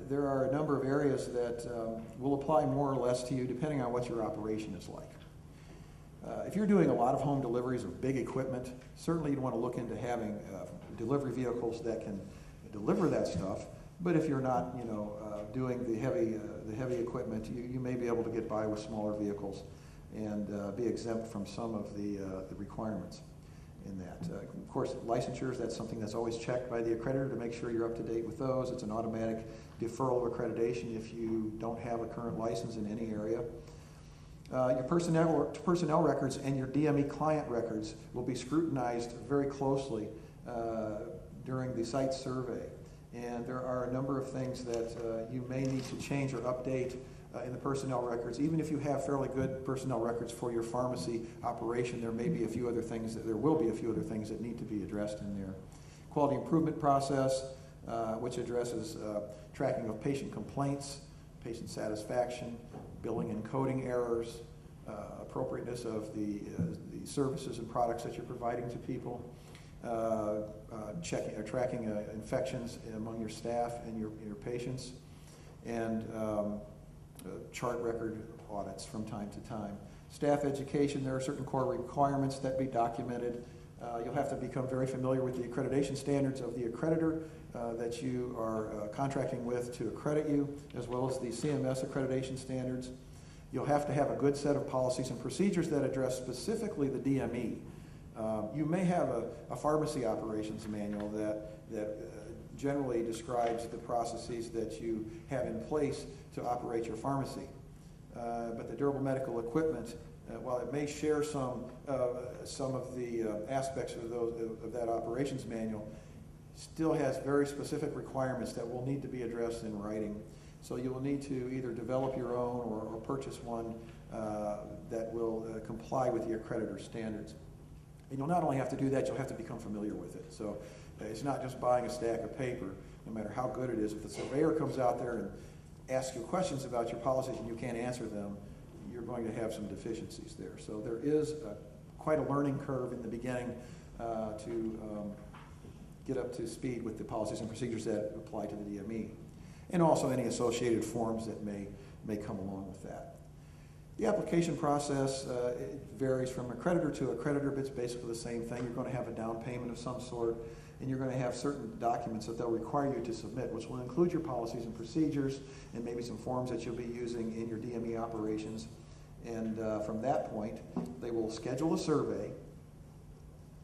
S3: there are a number of areas that will apply more or less to you depending on what your operation is like. If you're doing a lot of home deliveries of big equipment, certainly you'd want to look into having delivery vehicles that can deliver that stuff. But if you're not, doing the heavy equipment, you may be able to get by with smaller vehicles and be exempt from some of the requirements in that. Of course, licensures, that's something that's always checked by the accreditor to make sure you're up to date with those. It's an automatic deferral of accreditation if you don't have a current license in any area. Your personnel records and your DME client records will be scrutinized very closely during the site survey. And there are a number of things that you may need to change or update in the personnel records. Even if you have fairly good personnel records for your pharmacy operation, there will be a few other things that need to be addressed in there. Quality improvement process, which addresses tracking of patient complaints, patient satisfaction, billing and coding errors, appropriateness of the services and products that you're providing to people, tracking infections among your staff and your patients, and chart record audits from time to time. Staff education, there are certain core requirements that be documented. You'll have to become very familiar with the accreditation standards of the accreditor that you are contracting with to accredit you, as well as the CMS accreditation standards. You'll have to have a good set of policies and procedures that address specifically the DME. You may have a pharmacy operations manual that generally describes the processes that you have in place to operate your pharmacy. But the durable medical equipment, while it may share some of the aspects of that operations manual, still has very specific requirements that will need to be addressed in writing. So you will need to either develop your own or purchase one that will comply with the accreditor standards. And you'll not only have to do that, you'll have to become familiar with it. So it's not just buying a stack of paper, no matter how good it is. If the surveyor comes out there and asks you questions about your policies and you can't answer them, you're going to have some deficiencies there. So there is quite a learning curve in the beginning to get up to speed with the policies and procedures that apply to the DME, and also any associated forms that may come along with that. The application process it varies from accreditor to accreditor, but it's basically the same thing. You're going to have a down payment of some sort, and you're going to have certain documents that they'll require you to submit, which will include your policies and procedures and maybe some forms that you'll be using in your DME operations. And from that point, they will schedule a survey.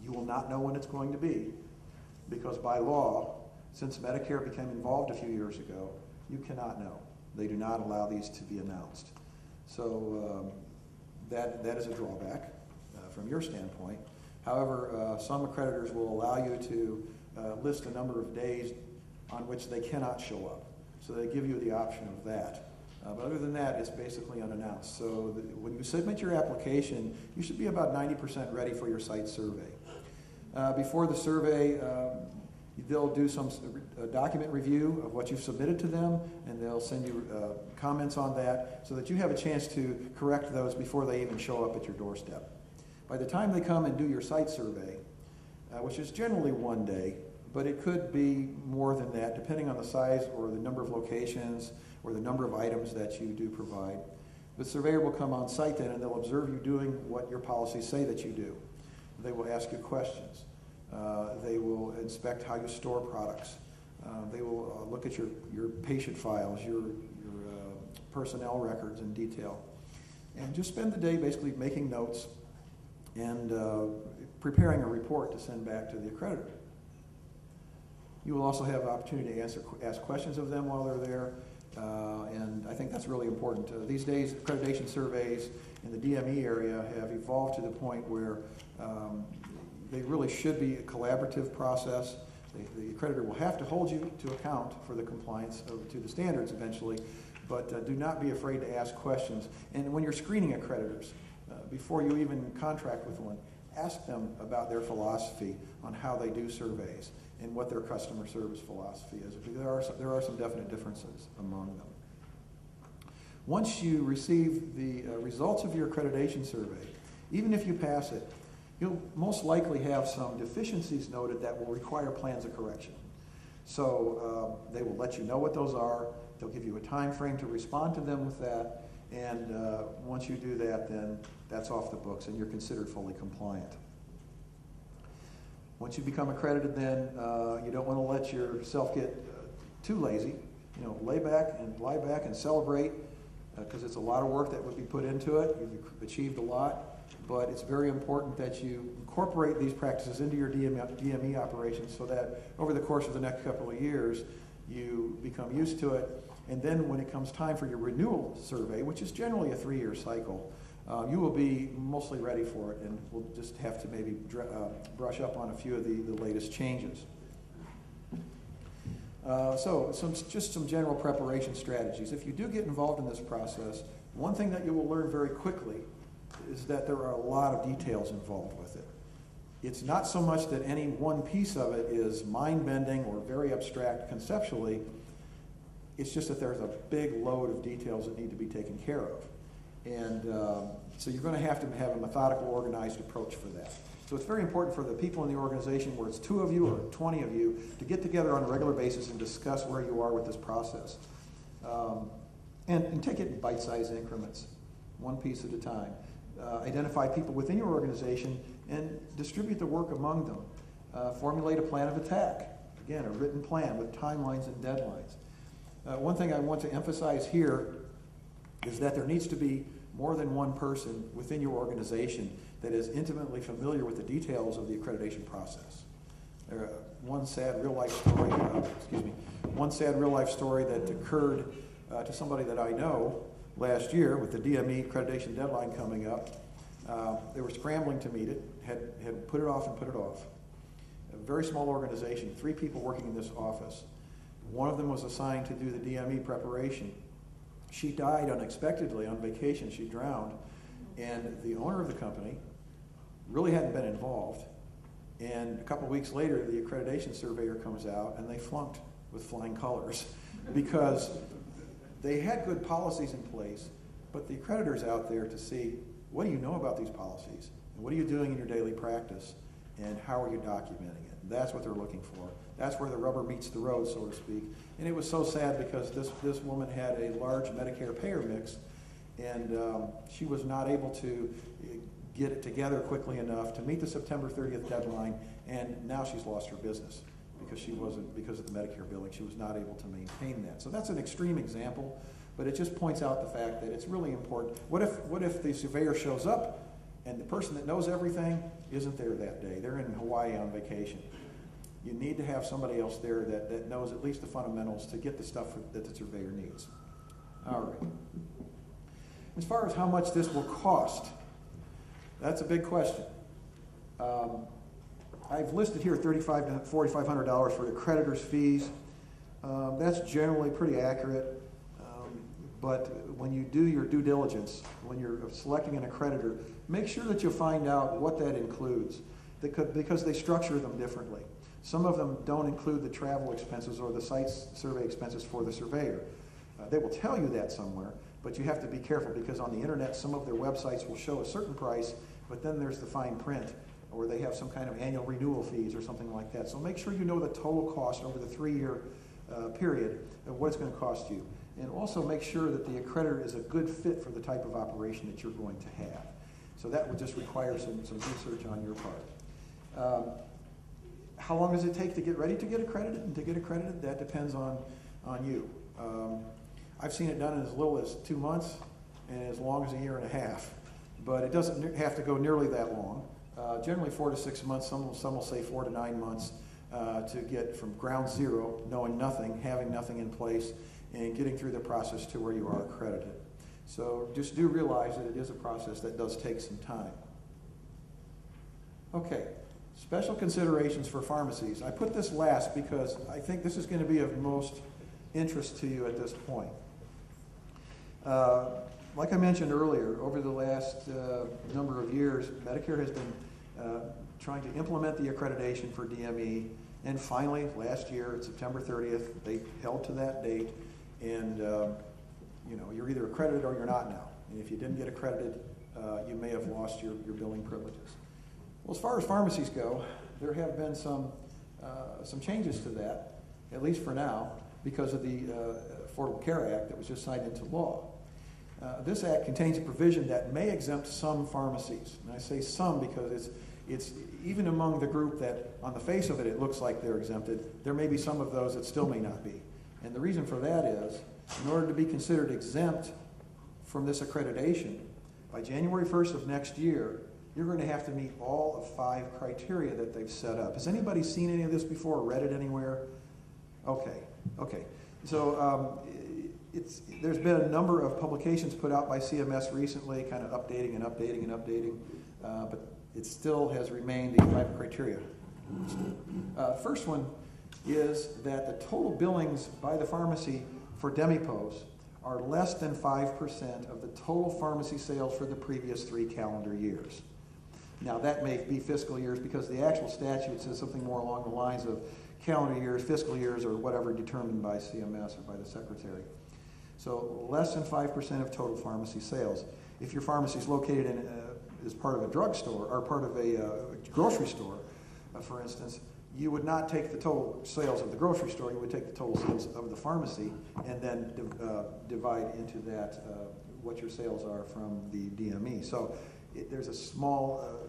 S3: You will not know when it's going to be, because by law, since Medicare became involved a few years ago, you cannot know. They do not allow these to be announced. So that is a drawback from your standpoint. However, some accreditors will allow you to list a number of days on which they cannot show up. So they give you the option of that. But other than that, it's basically unannounced. So when you submit your application, you should be about 90% ready for your site survey. Before the survey, they'll do some document review of what you've submitted to them, and they'll send you comments on that so that you have a chance to correct those before they even show up at your doorstep. By the time they come and do your site survey, which is generally one day, but it could be more than that depending on the size or the number of locations or the number of items that you do provide, The surveyor will come on site then, and they'll observe you doing what your policies say that you do. They will ask you questions. They will inspect how you store products. They will look at your patient files, your personnel records in detail. And just spend the day basically making notes and preparing a report to send back to the accreditor. You will also have opportunity to ask questions of them while they're there, and I think that's really important. These days, accreditation surveys in the DME area have evolved to the point where they really should be a collaborative process. The accreditor will have to hold you to account for the compliance to the standards eventually, but do not be afraid to ask questions. And when you're screening accreditors, before you even contract with one, ask them about their philosophy on how they do surveys and what their customer service philosophy is. There are some definite differences among them. Once you receive the results of your accreditation survey, even if you pass it, you'll most likely have some deficiencies noted that will require plans of correction. So they will let you know what those are. They'll give you a time frame to respond to them with that. And once you do that, then that's off the books and you're considered fully compliant. Once you become accredited, then you don't want to let yourself get too lazy. You know, lie back and celebrate, because it's a lot of work that would be put into it. You've achieved a lot. But it's very important that you incorporate these practices into your DME operations so that over the course of the next couple of years, you become used to it. And then when it comes time for your renewal survey, which is generally a 3-year cycle, you will be mostly ready for it, and we'll just have to maybe brush up on a few of the latest changes. So just some general preparation strategies. If you do get involved in this process, one thing that you will learn very quickly is that there are a lot of details involved with it. It's not so much that any one piece of it is mind-bending or very abstract conceptually. It's just that there's a big load of details that need to be taken care of. And so you're going to have a methodical, organized approach for that. So it's very important for the people in the organization, where it's 2 of you or 20 of you, to get together on a regular basis and discuss where you are with this process. And take it in bite-sized increments, one piece at a time. Identify people within your organization and distribute the work among them. Formulate a plan of attack. Again, a written plan with timelines and deadlines. One thing I want to emphasize here is that there needs to be more than one person within your organization that is intimately familiar with the details of the accreditation process. One sad real life story that occurred to somebody that I know last year with the DME accreditation deadline coming up. They were scrambling to meet it, had put it off and put it off. A very small organization, 3 people working in this office. One of them was assigned to do the DME preparation. She died unexpectedly on vacation. She drowned. And the owner of the company really hadn't been involved. And a couple of weeks later, the accreditation surveyor comes out, and they flunked with flying colors because they had good policies in place, but the accreditor's out there to see, what do you know about these policies? And what are you doing in your daily practice? And how are you documenting it? That's what they're looking for. That's where the rubber meets the road, so to speak. And it was so sad because this woman had a large Medicare payer mix, and she was not able to get it together quickly enough to meet the September 30th deadline, and now she's lost her business because of the Medicare billing. She was not able to maintain that. So that's an extreme example, but it just points out the fact that it's really important. What if the surveyor shows up and the person that knows everything isn't there that day? They're in Hawaii on vacation. You need to have somebody else there that knows at least the fundamentals to get the stuff that the surveyor needs. All right. As far as how much this will cost, that's a big question. I've listed here $3,500 to $4,500 for the accreditor's fees. That's generally pretty accurate. But when you do your due diligence, when you're selecting an accreditor, make sure that you find out what that includes, because they structure them differently. Some of them don't include the travel expenses or the site survey expenses for the surveyor. They will tell you that somewhere, but you have to be careful, because on the internet, some of their websites will show a certain price, but then there's the fine print, or they have some kind of annual renewal fees or something like that. So make sure you know the total cost over the 3-year period of what it's going to cost you. and also make sure that the accreditor is a good fit for the type of operation that you're going to have. So that would just require some research on your part. How long does it take to get ready to get accredited? And to get accredited, that depends on you. I've seen it done in as little as 2 months and as long as a year and a half. But it doesn't have to go nearly that long. Generally 4 to 6 months, some will say 4 to 9 months to get from ground zero, knowing nothing, having nothing in place, and getting through the process to where you are accredited. So just do realize that it is a process that does take some time. Okay, special considerations for pharmacies. I put this last because I think this is going to be of most interest to you at this point. Like I mentioned earlier, over the last number of years, Medicare has been trying to implement the accreditation for DME, and finally, last year, September 30th, they held to that date, and you're either accredited or you're not now. And if you didn't get accredited, you may have lost your billing privileges. Well, as far as pharmacies go, there have been some changes to that, at least for now, because of the Affordable Care Act that was just signed into law. This act contains a provision that may exempt some pharmacies. And I say some because it's even among the group that, on the face of it, it looks like they're exempted, there may be some of those that still may not be. And the reason for that is, in order to be considered exempt from this accreditation, by January 1st of next year, you're going to have to meet all of 5 criteria that they've set up. Has anybody seen any of this before or read it anywhere? Okay. So there's been a number of publications put out by CMS recently, kind of updating, but it still has remained the 5 criteria. First one is that the total billings by the pharmacy for DMEPOS are less than 5% of the total pharmacy sales for the previous 3 calendar years. Now that may be fiscal years because the actual statute says something more along the lines of calendar years, fiscal years, or whatever determined by CMS or by the secretary. So less than 5% of total pharmacy sales. If your pharmacy is located as part of a drugstore or part of a grocery store, for instance, you would not take the total sales of the grocery store, you would take the total sales of the pharmacy and then divide into that what your sales are from the DME. So there's a small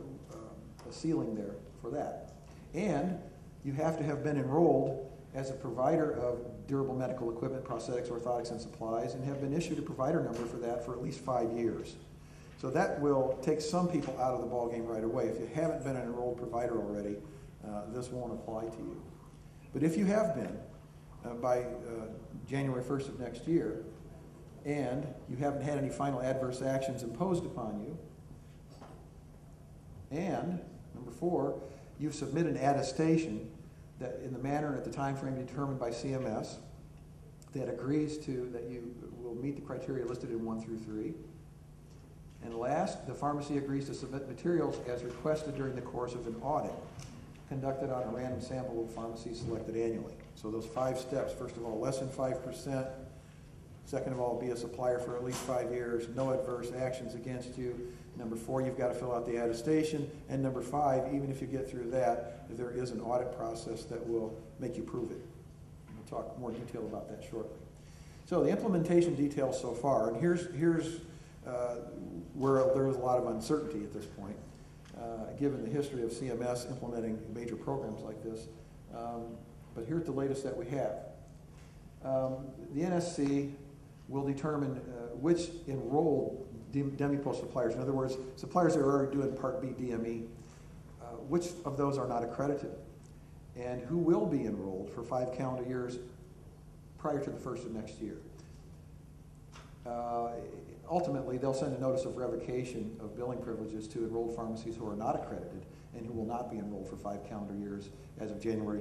S3: ceiling there for that. And you have to have been enrolled as a provider of durable medical equipment, prosthetics, orthotics, and supplies, and have been issued a provider number for that for at least 5 years. So that will take some people out of the ballgame right away. If you haven't been an enrolled provider already, this won't apply to you. But if you have been by January 1st of next year, and you haven't had any final adverse actions imposed upon you, and number 4, you've submitted an attestation that in the manner and at the time frame determined by CMS that agrees to that you will meet the criteria listed in 1 through 3. And last, the pharmacy agrees to submit materials as requested during the course of an audit conducted on a random sample of pharmacies selected annually. So those 5 steps, first of all, less than 5%. Second of all, be a supplier for at least 5 years, no adverse actions against you. Number 4, you've got to fill out the attestation. And number 5, even if you get through that, there is an audit process that will make you prove it. We'll talk more detail about that shortly. So the implementation details so far, and here's where there was a lot of uncertainty at this point, given the history of CMS implementing major programs like this. But here's the latest that we have. The NSC will determine which enrolled DMEPOS suppliers, in other words, suppliers that are already doing Part B DME, which of those are not accredited, and who will be enrolled for 5 calendar years prior to the 1st of next year. Ultimately, they'll send a notice of revocation of billing privileges to enrolled pharmacies who are not accredited and who will not be enrolled for 5 calendar years as of January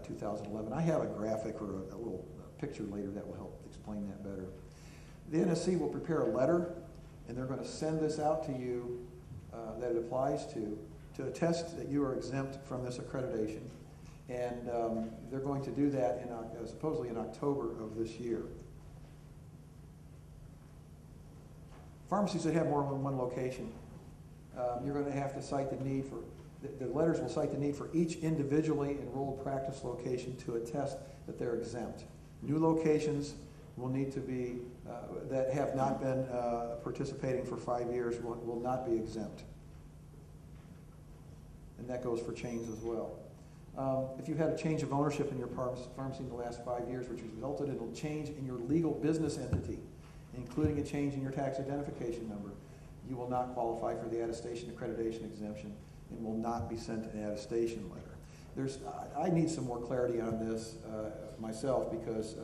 S3: 2011. I have a graphic or a little picture later that will help explain that better. The NSC will prepare a letter, and they're going to send this out to you that it applies to attest that you are exempt from this accreditation. And they're going to do that supposedly in October of this year. Pharmacies that have more than one location, you're going to have to cite the need for, the letters will cite the need for each individually enrolled practice location to attest that they're exempt. New locations will need to be, that have not been participating for 5 years will not be exempt. And that goes for chains as well. If you've had a change of ownership in your pharmacy in the last 5 years, which has resulted in a change in your legal business entity, including a change in your tax identification number, you will not qualify for the attestation accreditation exemption and will not be sent an attestation letter. I need some more clarity on this myself, because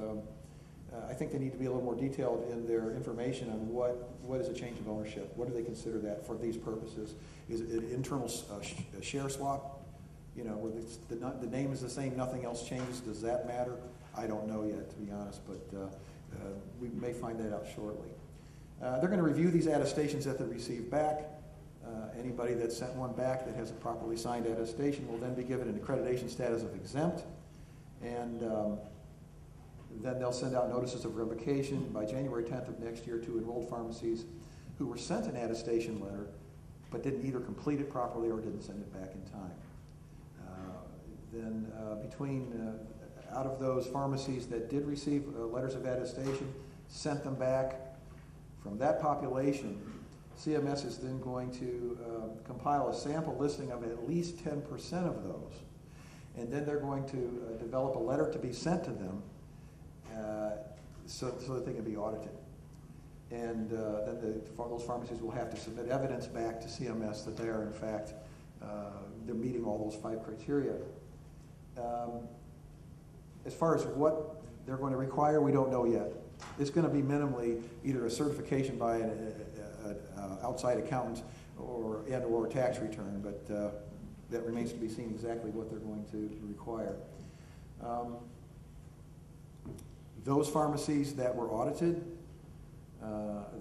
S3: I think they need to be a little more detailed in their information on what is a change of ownership. What do they consider that for these purposes? Is it an internal share swap? You know, where the name is the same, nothing else changes. Does that matter? I don't know yet, to be honest, but we may find that out shortly. They're going to review these attestations that they receive back. Anybody that sent one back that has a properly signed attestation will then be given an accreditation status of exempt, and then they'll send out notices of revocation by January 10th of next year to enrolled pharmacies who were sent an attestation letter but didn't either complete it properly or didn't send it back in time. Out of those pharmacies that did receive letters of attestation, sent them back, from that population, CMS is then going to compile a sample listing of at least 10% of those, and then they're going to develop a letter to be sent to them so that they can be audited. And then those pharmacies will have to submit evidence back to CMS that they are, in fact, they're meeting all those 5 criteria. As far as what they're going to require, we don't know yet. It's going to be minimally either a certification by an outside accountant or a tax return, but that remains to be seen exactly what they're going to require. Those pharmacies that were audited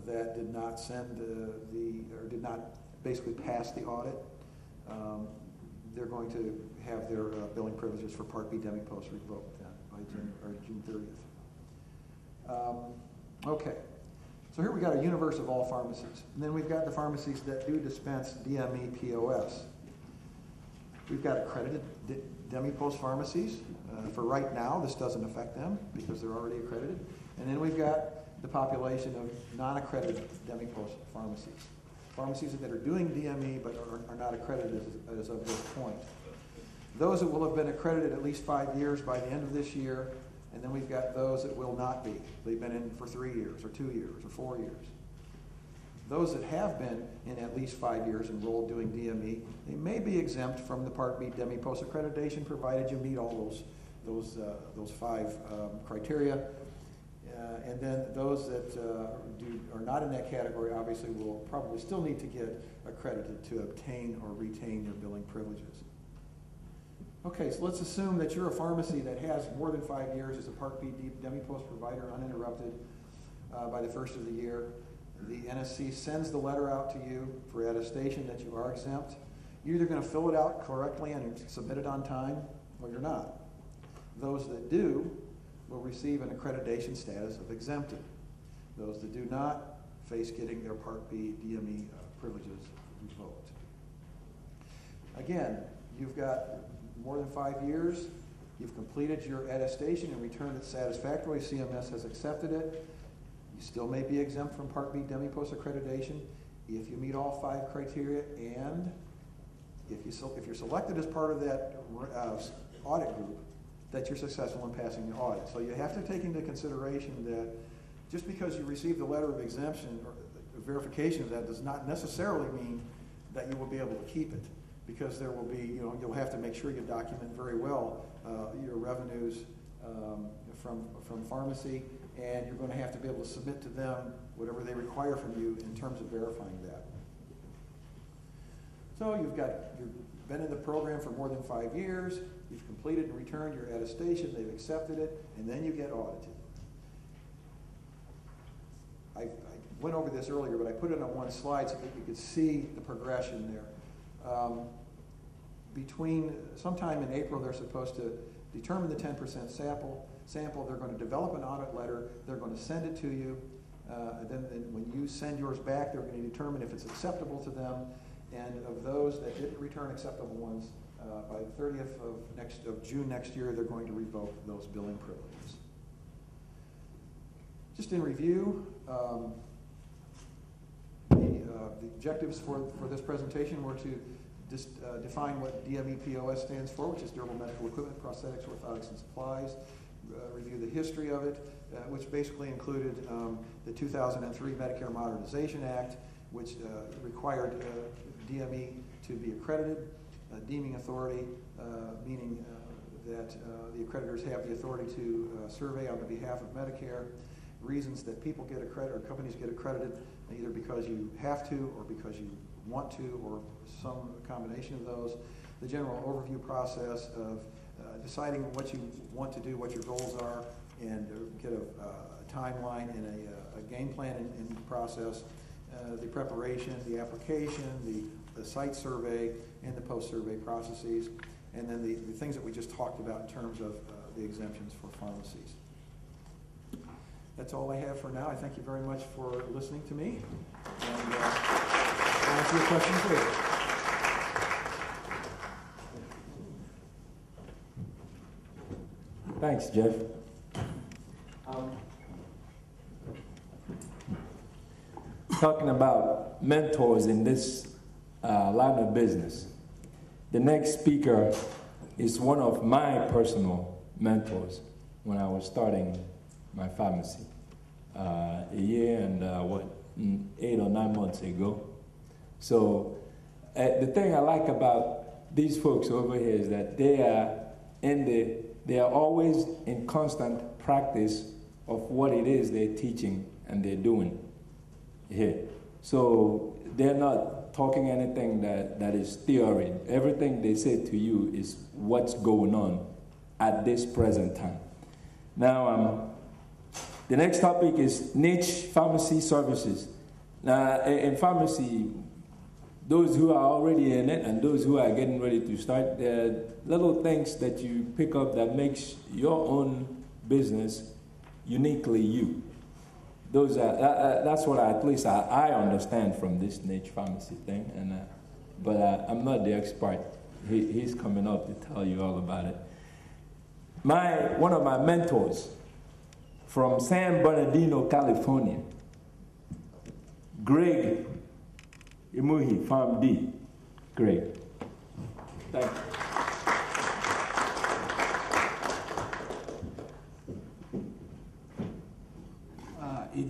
S3: that did not send or did not basically pass the audit, they're going to have their billing privileges for Part B DemiPost revoked by June 30th. Okay, so here we got a universe of all pharmacies. And then we've got the pharmacies that do dispense DME POS. We've got accredited DemiPost pharmacies. For right now, this doesn't affect them because they're already accredited. And then we've got the population of non-accredited DemiPost pharmacies. Pharmacies that are doing DME but are not accredited as of this point. Those that will have been accredited at least 5 years by the end of this year, and then we've got those that will not be. They've been in for 3 years or 2 years or 4 years. Those that have been in at least 5 years enrolled doing DME, they may be exempt from the Part B DemiPost accreditation provided you meet all those 5 criteria. And then those that are not in that category obviously will probably still need to get accredited to obtain or retain their billing privileges. Okay, so let's assume that you're a pharmacy that has more than 5 years as a Part B DemiPost provider uninterrupted by the first of the year. The NSC sends the letter out to you for attestation that you are exempt. You're either going to fill it out correctly and submit it on time, or you're not. Those that do will receive an accreditation status of exempted. Those that do not face getting their Part B DME privileges revoked. Again, you've got more than 5 years, you've completed your attestation and returned it satisfactorily, CMS has accepted it, you still may be exempt from Part B DemiPost accreditation if you meet all 5 criteria, and if you're selected as part of that audit group, that you're successful in passing the audit. So you have to take into consideration that just because you received a letter of exemption or verification of that does not necessarily mean that you will be able to keep it, because there will be, you'll have to make sure you document very well your revenues from pharmacy, and you're going to have to be able to submit to them whatever they require from you in terms of verifying that. So you've been in the program for more than 5 years, you've completed and returned your attestation, they've accepted it, and then you get audited. I went over this earlier, but I put it on one slide so that you could see the progression there. Between sometime in April, they're supposed to determine the 10% sample. They're going to develop an audit letter. They're going to send it to you. Then when you send yours back, they're going to determine if it's acceptable to them. And of those that didn't return acceptable ones, by the 30th of June next year, they're going to revoke those billing privileges. just in review, the objectives for this presentation were to just define what DMEPOS stands for, which is Durable Medical Equipment, Prosthetics, Orthotics, and Supplies, review the history of it, which basically included the 2003 Medicare Modernization Act, which required DME to be accredited, deeming authority, meaning that the accreditors have the authority to survey on the behalf of Medicare, reasons that people get accredited or companies get accredited either because you have to or because you want to or some combination of those, the general overview process of deciding what you want to do, what your goals are, and get a timeline and a game plan in the process, the preparation, the application, the site survey, and the post-survey processes, and then the things that we just talked about in terms of the exemptions for pharmacies. That's all I have for now. I thank you very much for listening to me, and I'll answer your questions later.
S2: Thanks, Jeff. Talking about mentors in this line of business, the next speaker is one of my personal mentors when I was starting my pharmacy a year and 8 or 9 months ago. So the thing I like about these folks over here is that they are always in constant practice of what it is they're teaching and they're doing here. So they're not talking anything that is theory. Everything they say to you is what's going on at this present time. Now, the next topic is niche pharmacy services. Now, in pharmacy, those who are already in it and those who are getting ready to start, there are little things that you pick up that makes your own business uniquely you. Those are, that's what at least I understand from this niche pharmacy thing, but I'm not the expert. He's coming up to tell you all about it. One of my mentors from San Bernardino, California, Greg Imuhi, Farm D. Greg. Thank you.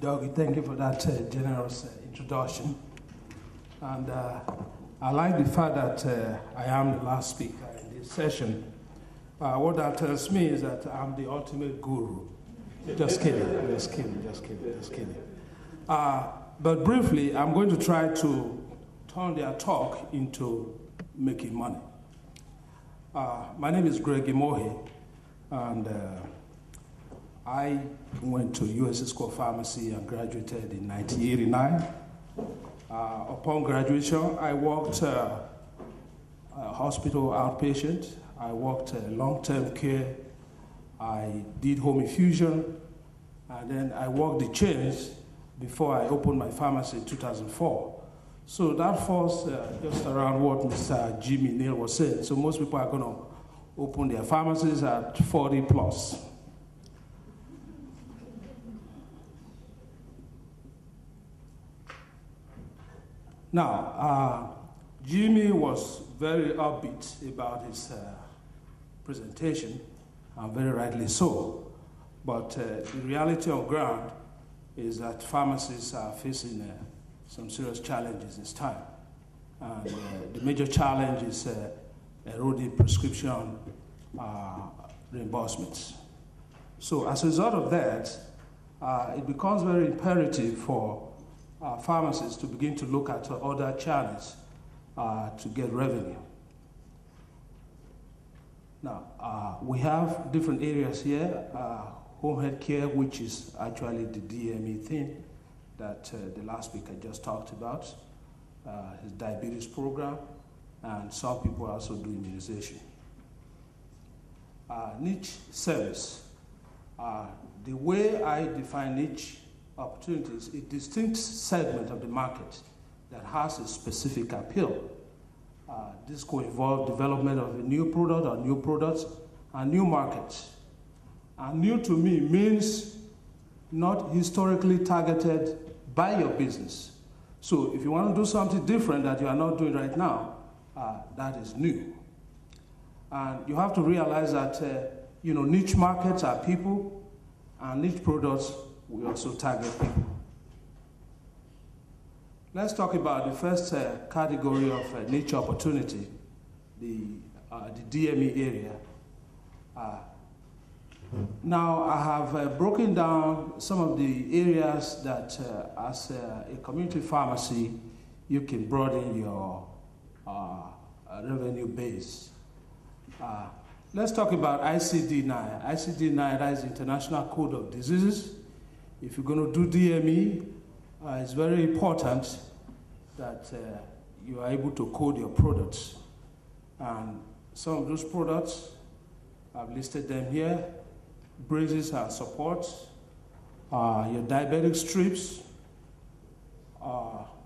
S4: Doug, thank you for that generous introduction. And I like the fact that I am the last speaker in this session. What that tells me is that I'm the ultimate guru. Just kidding, just kidding. But briefly, I'm going to try to turn their talk into making money. My name is Greg Imohe, and I went to USC School of Pharmacy and graduated in 1989. Upon graduation, I worked hospital outpatient. I worked long-term care. I did home infusion, and then I worked the chains before I opened my pharmacy in 2004. So that falls just around what Mr. Jimmy Neal was saying. So most people are going to open their pharmacies at 40 plus. Now, Jimmy was very upbeat about his presentation, and very rightly so. But the reality on ground is that pharmacists are facing some serious challenges this time. And the major challenge is eroding prescription reimbursements. So as a result of that, it becomes very imperative for pharmacists to begin to look at other channels to get revenue. Now, we have different areas here. Home health care, which is actually the DME thing that the last speaker just talked about, his diabetes program, and some people also do immunization. Niche service. The way I define niche opportunities, a distinct segment of the market that has a specific appeal. This could involve development of a new product or new products and new markets. And new to me means not historically targeted by your business. So if you want to do something different that you are not doing right now, that is new. And you have to realize that niche markets are people, and niche products will also target people. Let's talk about the first category of niche opportunity, the DME area. Now, I have broken down some of the areas that, as a community pharmacy, you can broaden your revenue base. Let's talk about ICD-9. ICD-9, that is International Code of Diseases. If you're going to do DME, it's very important that you are able to code your products. And some of those products, I've listed them here. Braces and supports, your diabetic strips,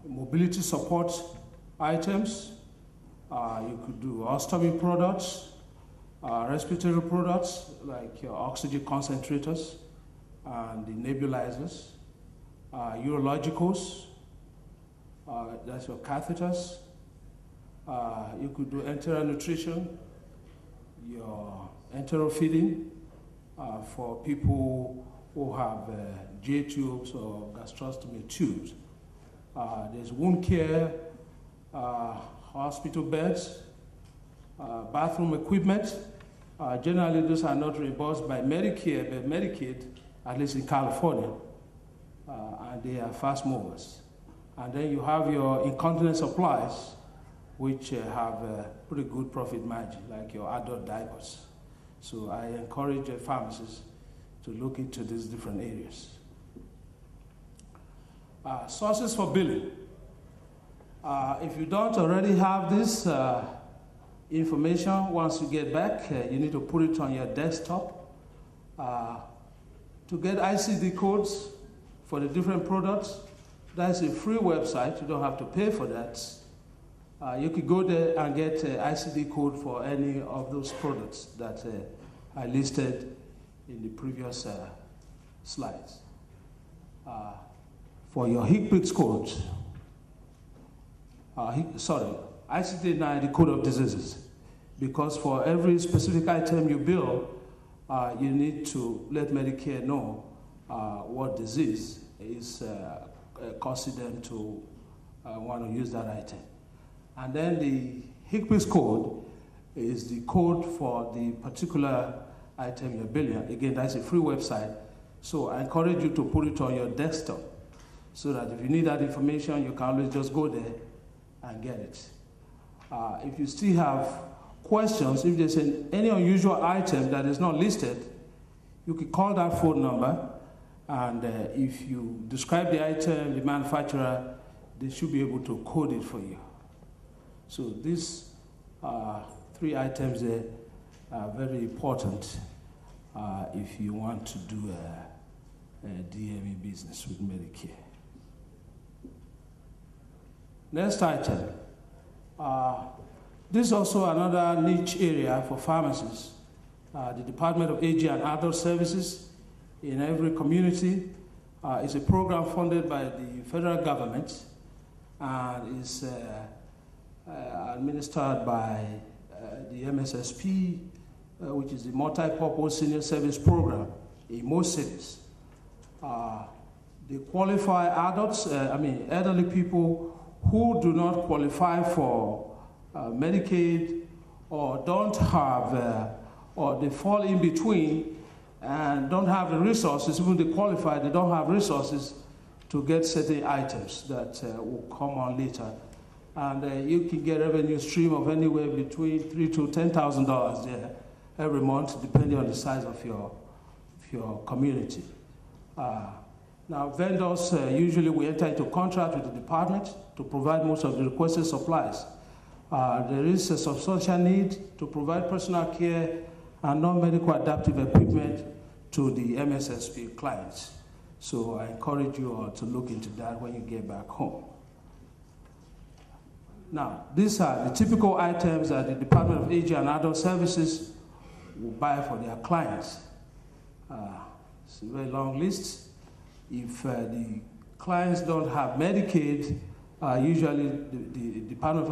S4: mobility support items. You could do ostomy products, respiratory products like your oxygen concentrators and the nebulizers, urologicals, that's your catheters. You could do enteral nutrition, your enteral feeding for people who have J tubes or gastrostomy tubes. There's wound care, hospital beds, bathroom equipment. Generally, those are not reimbursed by Medicare, but Medicaid, at least in California, and they are fast movers. And then you have your incontinence supplies, which have a pretty good profit margin, like your adult diapers. So I encourage pharmacists to look into these different areas. Sources for billing. If you don't already have this information, once you get back, you need to put it on your desktop. To get ICD codes for the different products, that's a free website. You don't have to pay for that. You could go there and get an ICD code for any of those products that I listed in the previous slides. For your HCPCS code, ICD-9, the code of diseases, because for every specific item you bill, you need to let Medicare know what disease is causing them to want to use that item. And then the HCPCS code is the code for the particular item you're billing. Again, that's a free website. So I encourage you to put it on your desktop so that if you need that information, you can always just go there and get it. If you still have questions, if there's any unusual item that is not listed, you can call that phone number, and if you describe the item, the manufacturer, they should be able to code it for you. So these three items there are very important if you want to do a DME business with Medicare. Next item. This is also another niche area for pharmacists. The Department of Aging and Adult Services in every community is a program funded by the federal government and is administered by the MSSP, which is the Multi-Purpose Senior Service Program in most cities. They qualify elderly people who do not qualify for Medicaid or don't have, or they fall in between and don't have the resources, even they qualify, they don't have resources to get certain items that will come on later. And you can get a revenue stream of anywhere between $3,000 to $10,000 there every month, depending on the size of your community. Now, vendors, usually we enter into contract with the department to provide most of the requested supplies. There is a substantial need to provide personal care and non-medical adaptive equipment to the MSSP clients. So I encourage you all to look into that when you get back home. Now, these are the typical items that the Department of Aging and Adult Services will buy for their clients. It's a very long list. If the clients don't have Medicaid, usually the Department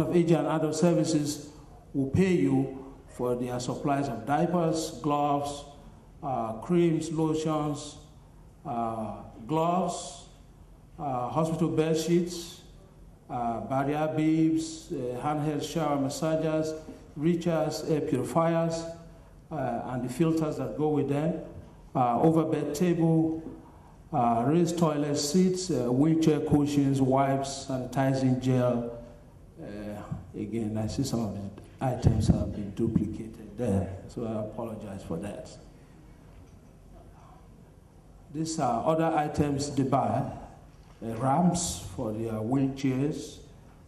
S4: of Age and Adult Services will pay you for their supplies of diapers, gloves, creams, lotions, gloves, hospital bed sheets, barrier bibs, handheld shower massagers, reachers, air purifiers, and the filters that go with them, overbed table, raised toilet seats, wheelchair cushions, wipes, sanitizing gel. Again, I see some of the items have been duplicated there, so I apologize for that. These are other items they buy, ramps for their wheelchairs,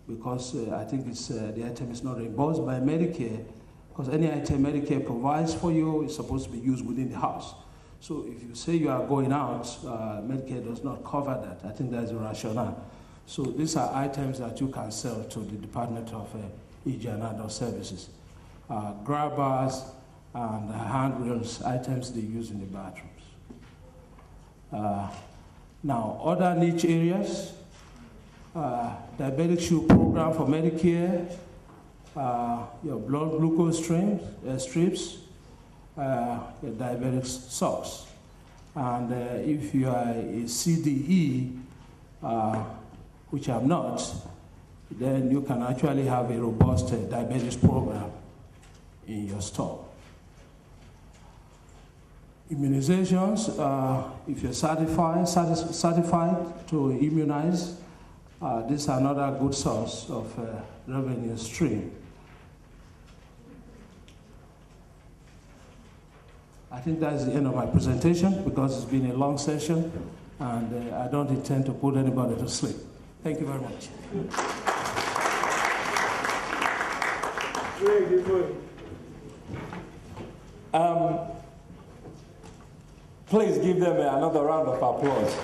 S4: because I think the item is not reimbursed by Medicare, because any item Medicare provides for you is supposed to be used within the house. So if you say you are going out, Medicare does not cover that. I think that's the rationale. So these are items that you can sell to the Department of Age and Adult Services. Grab bars and handrails, items they use in the bathrooms. Now, other niche areas, diabetic shoe program for Medicare, your blood glucose strips, your diabetic socks. And if you are a CDE, which I'm not, then you can actually have a robust diabetes program in your store. Immunizations, if you're certified to immunize, this is another good source of revenue stream. I think that's the end of my presentation because it's been a long session and I don't intend to put anybody to sleep. Thank you very much.
S2: Please give them another round of applause.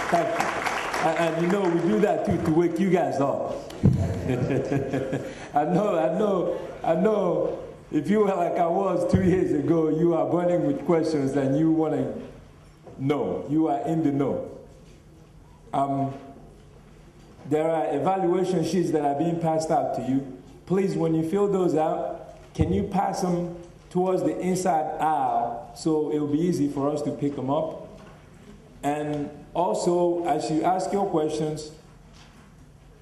S2: Thank you. And you know, we do that too to wake you guys up. I know. If you were like I was 2 years ago, you are burning with questions and you want to know. You are in the know. There are evaluation sheets that are being passed out to you. Please, when you fill those out, can you pass them towards the inside aisle so it will be easy for us to pick them up? And also, as you ask your questions,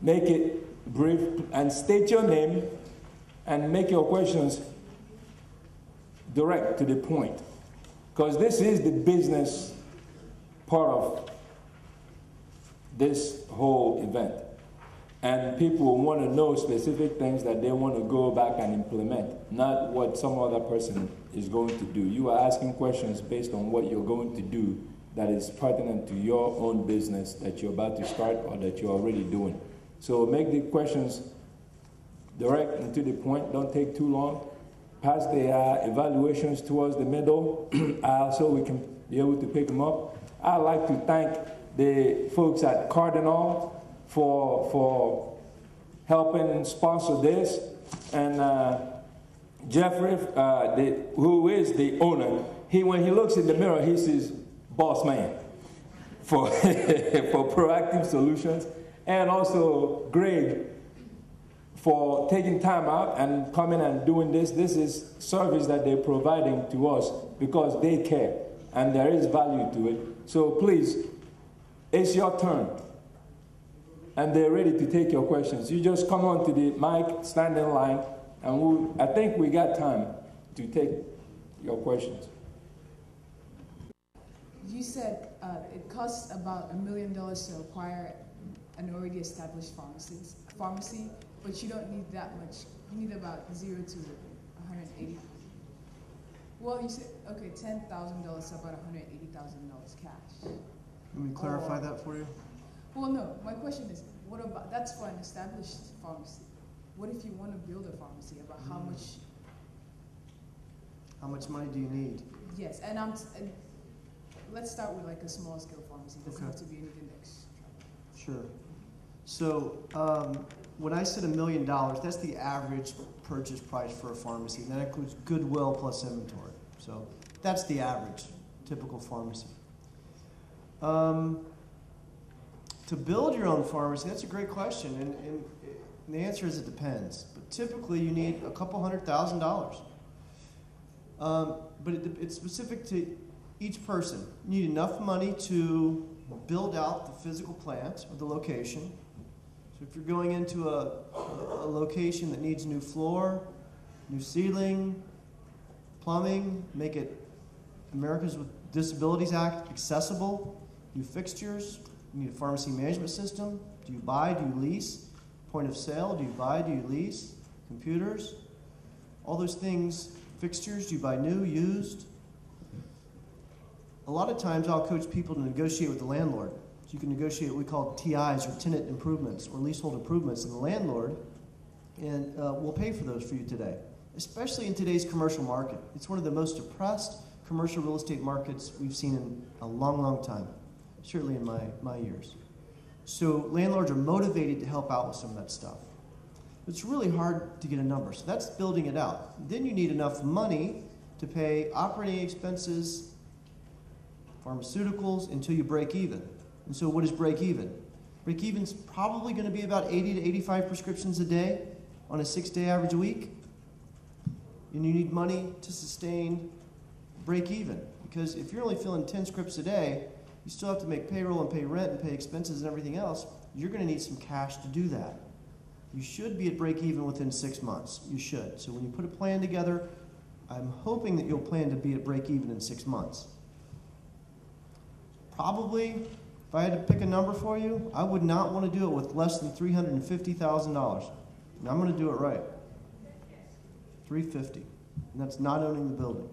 S2: make it brief and state your name and make your questions direct to the point. Because this is the business part of this whole event. And people want to know specific things that they want to go back and implement, not what some other person is going to do. You are asking questions based on what you're going to do that is pertinent to your own business that you're about to start or that you're already doing. So make the questions direct and to the point. Don't take too long. Pass the evaluations towards the middle so we can be able to pick them up. I'd like to thank the folks at Cardinal for helping sponsor this. And Jeffrey, who is the owner, when he looks in the mirror, he sees boss man for Proactive Solutions. And also Greg for taking time out and coming and doing this. This is service that they're providing to us because they care and there is value to it. So please, it's your turn. And they're ready to take your questions. You just come on to the mic, stand in line, and I think we got time to take your questions.
S5: You said it costs about $1 million to acquire an already established pharmacy, but you don't need that much. You need about 0 to 180. Well, you said, okay, $10,000 to about $180,000 cash.
S1: Let me clarify that for you.
S5: Well, no, my question is, what about, that's for an established pharmacy. What if you want to build a pharmacy? About how
S1: much money do you need?
S5: Yes, and let's start with like a small scale pharmacy. It doesn't have to be anything extra.
S1: Sure. So when I said $1 million, that's the average purchase price for a pharmacy, and that includes goodwill plus inventory. So that's the average, typical pharmacy. To build your own pharmacy, that's a great question, and the answer is it depends. But typically, you need a couple $100,000. But it's specific to each person. You need enough money to build out the physical plant or the location. So if you're going into a location that needs new floor, new ceiling, plumbing, make it Americans with Disabilities Act accessible, new fixtures, you need a pharmacy management system. Do you buy, do you lease? Point of sale, do you buy, do you lease? Computers, all those things, fixtures, do you buy new, used? A lot of times I'll coach people to negotiate with the landlord. So you can negotiate what we call TIs, or tenant improvements, or leasehold improvements, and the landlord and will pay for those for you today, especially in today's commercial market. It's one of the most depressed commercial real estate markets we've seen in a long, long time, certainly in my years. So landlords are motivated to help out with some of that stuff. It's really hard to get a number, so that's building it out. Then you need enough money to pay operating expenses, pharmaceuticals, until you break even. And so what is break even? Break even's probably going to be about 80 to 85 prescriptions a day on a 6-day average a week. And you need money to sustain break even. Because if you're only filling 10 scripts a day, you still have to make payroll and pay rent and pay expenses and everything else. You're going to need some cash to do that. You should be at break even within 6 months. You should. So when you put a plan together, I'm hoping that you'll plan to be at break even in 6 months. Probably, if I had to pick a number for you, I would not want to do it with less than $350,000. And I'm going to do it right. $350,000. And that's not owning the building.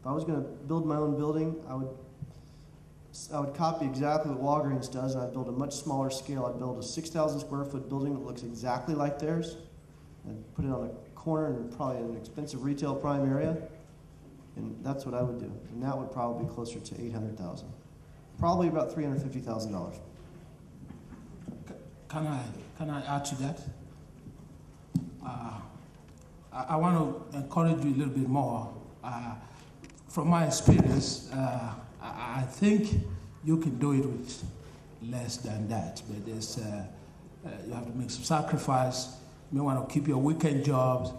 S1: If I was going to build my own building, I would copy exactly what Walgreens does, and I'd build a much smaller scale. I'd build a 6,000 square foot building that looks exactly like theirs, and put it on a corner in probably an expensive retail prime area, and that's what I would do. And that would probably be closer to $800,000. Probably about $350,000.
S4: Can I add to that? I want to encourage you a little bit more. From my experience, I think you can do it with less than that, but there's, you have to make some sacrifice. You may want to keep your weekend jobs.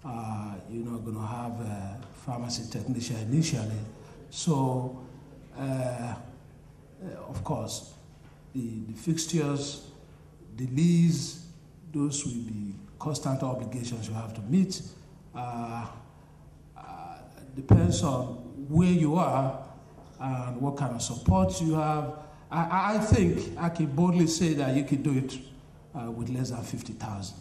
S4: You're not going to have a pharmacy technician initially. So, of course, the fixtures, the lease, those will be constant obligations you have to meet. Depends on where you are and what kind of support you have. I think I can boldly say that you can do it with less than 50,000.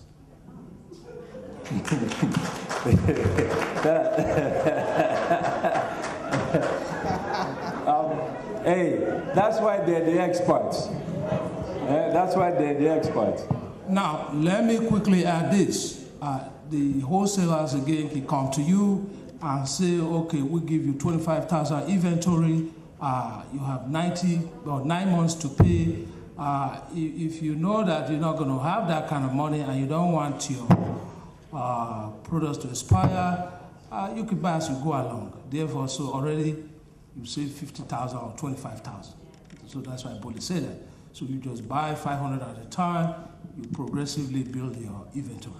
S2: Hey, that's why they're the experts. That's why they're the experts.
S4: Now, let me quickly add this. The wholesalers, again, can come to you and say, okay, we give you 25,000 inventory. You have 9 months to pay. If you know that you're not going to have that kind of money and you don't want your products to expire, you can buy as you go along. Therefore, so already you save 50,000 or 25,000. So that's why I boldly say that. So you just buy 500 at a time. You progressively build your inventory.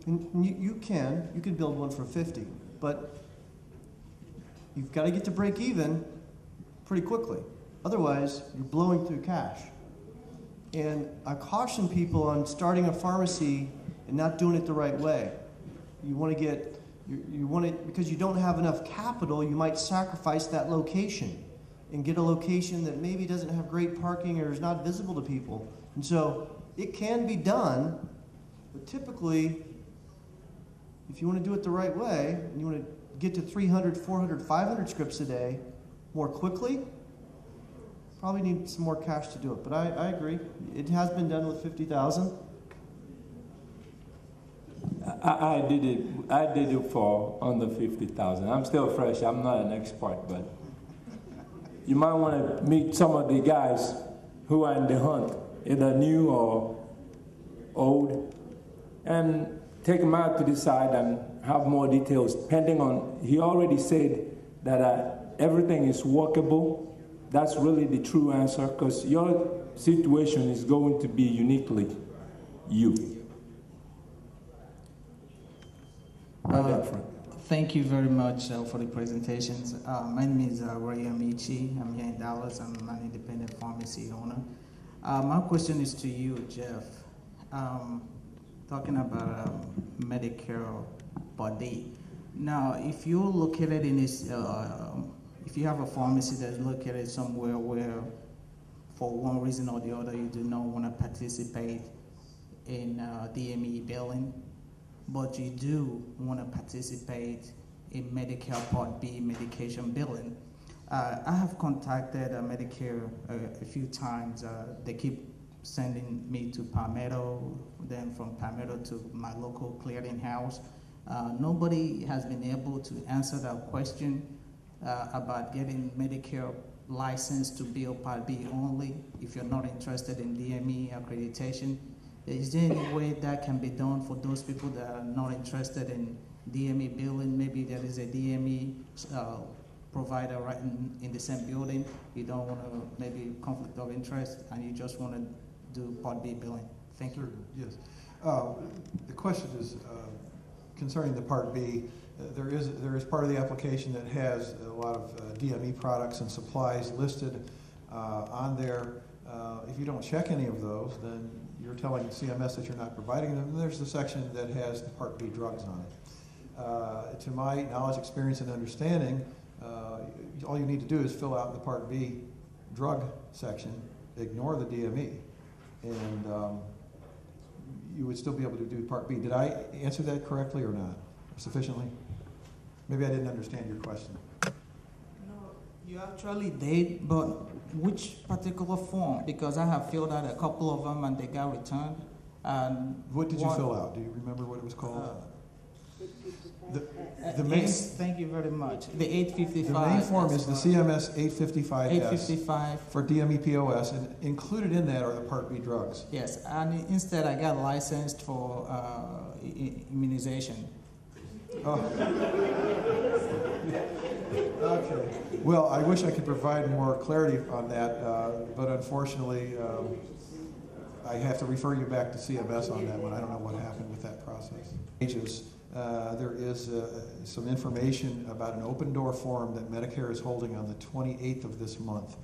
S1: And you can build one for 50, but you've got to get to break even pretty quickly. Otherwise, you're blowing through cash. And I caution people on starting a pharmacy and not doing it the right way. You want to because you don't have enough capital, you might sacrifice that location and get a location that maybe doesn't have great parking or is not visible to people. And so it can be done, but typically, if you want to do it the right way, and you want to get to 300, 400, 500 scripts a day more quickly, probably need some more cash to do it. But I agree. It has been done with 50,000.
S2: I did it for under 50,000. I'm still fresh. I'm not an expert, but you might want to meet some of the guys who are in the hunt, either new or old, and take them out to the side and have more details, depending on, he already said that everything is workable, That's really the true answer, because your situation is going to be uniquely you. Right up front.
S6: Thank you very much for the presentations. My name is Ray Amici. I'm here in Dallas. I'm an independent pharmacy owner. My question is to you, Jeff. Talking about Medicare Part D. Now, if you're located in this, if you have a pharmacy that's located somewhere where, for one reason or the other, you do not want to participate in DME billing, but you do want to participate in Medicare Part B medication billing. I have contacted Medicare a few times. They keep sending me to Palmetto, then from Palmetto to my local clearinghouse. Nobody has been able to answer that question about getting Medicare license to bill Part B only if you're not interested in DME accreditation. Is there any way that can be done for those people that are not interested in DME billing? Maybe there is a DME provider right in the same building. You don't want to, maybe conflict of interest, and you just want to do Part B billing. Thank you.
S3: Yes. The question is concerning the Part B. There is part of the application that has a lot of DME products and supplies listed on there. If you don't check any of those, then you're telling CMS that you're not providing them. And there's the section that has the Part B drugs on it. To my knowledge, experience, and understanding, all you need to do is fill out the Part B drug section, ignore the DME, and you would still be able to do Part B. Did I answer that correctly or not? Sufficiently? Maybe I didn't understand your question.
S6: No, you actually did, but which particular form? Because I have filled out a couple of them and they got returned. And
S3: what did you fill out? Do you remember what it was called?
S6: The main. Thank you very much. The 855.
S3: The main form is the CMS 855S
S6: 855
S3: for DME POS, and included in that are the Part B drugs.
S6: Yes, and instead I got licensed for immunization.
S3: Oh. Okay. Well, I wish I could provide more clarity on that, but unfortunately, I have to refer you back to CMS on that one. I don't know what happened with that process. There is some information about an open door forum that Medicare is holding on the 28th of this month.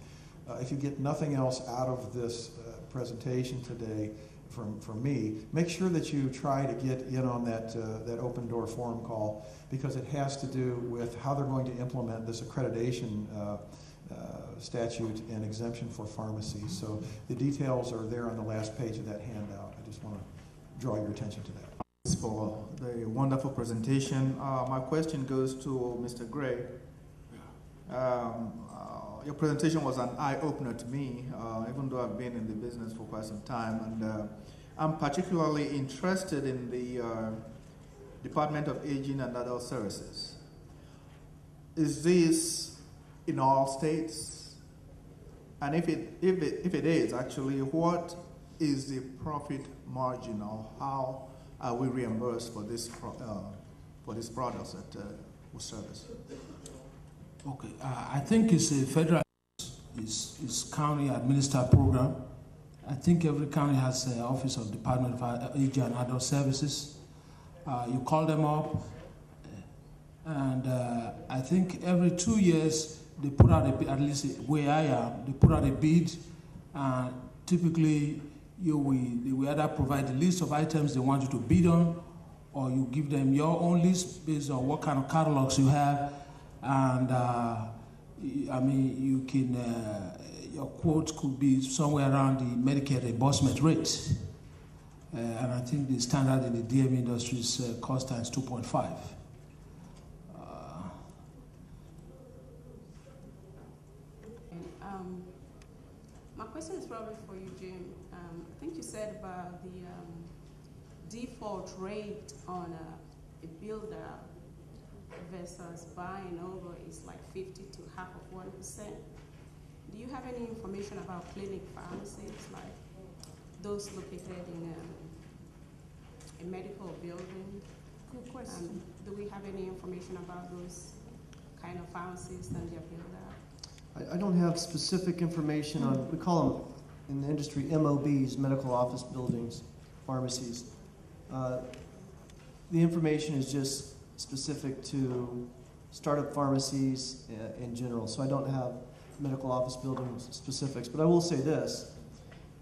S3: If you get nothing else out of this presentation today from me, make sure that you try to get in on that open door forum call, because it has to do with how they're going to implement this accreditation statute and exemption for pharmacies. So the details are there on the last page of that handout. I just want to draw your attention to that.
S7: For the wonderful presentation. My question goes to Mr. Gray. Your presentation was an eye-opener to me, even though I've been in the business for quite some time. And I'm particularly interested in the Department of Aging and Adult Services. Is this in all states? And if it is, actually, what is the profit margin, or how are we reimbursed for this products that we service?
S4: Okay, I think it's a federal, it's county administered program. I think every county has an office of Department of Aging and Adult Services. You call them up, and I think every 2 years they put out a bid, at least where I am, they put out a bid, and typically they will either provide the list of items they want you to bid on, or you give them your own list based on what kind of catalogs you have, and I mean, you can, your quote could be somewhere around the Medicare reimbursement rate. And I think the standard in the DME industry is cost times 2.5.
S8: My question is probably for you, Jim. I think you said about the default rate on a builder versus buying over is like 50 to half of 1%. Do you have any information about clinic pharmacies, like those located in a medical building?
S5: Good question.
S8: Do we have any information about those kind of pharmacies and their build-out?
S1: I don't have specific information on, we call them in the industry MOBs, medical office buildings, pharmacies. The information is just specific to startup pharmacies in general, so I don't have medical office buildings specifics. But I will say this,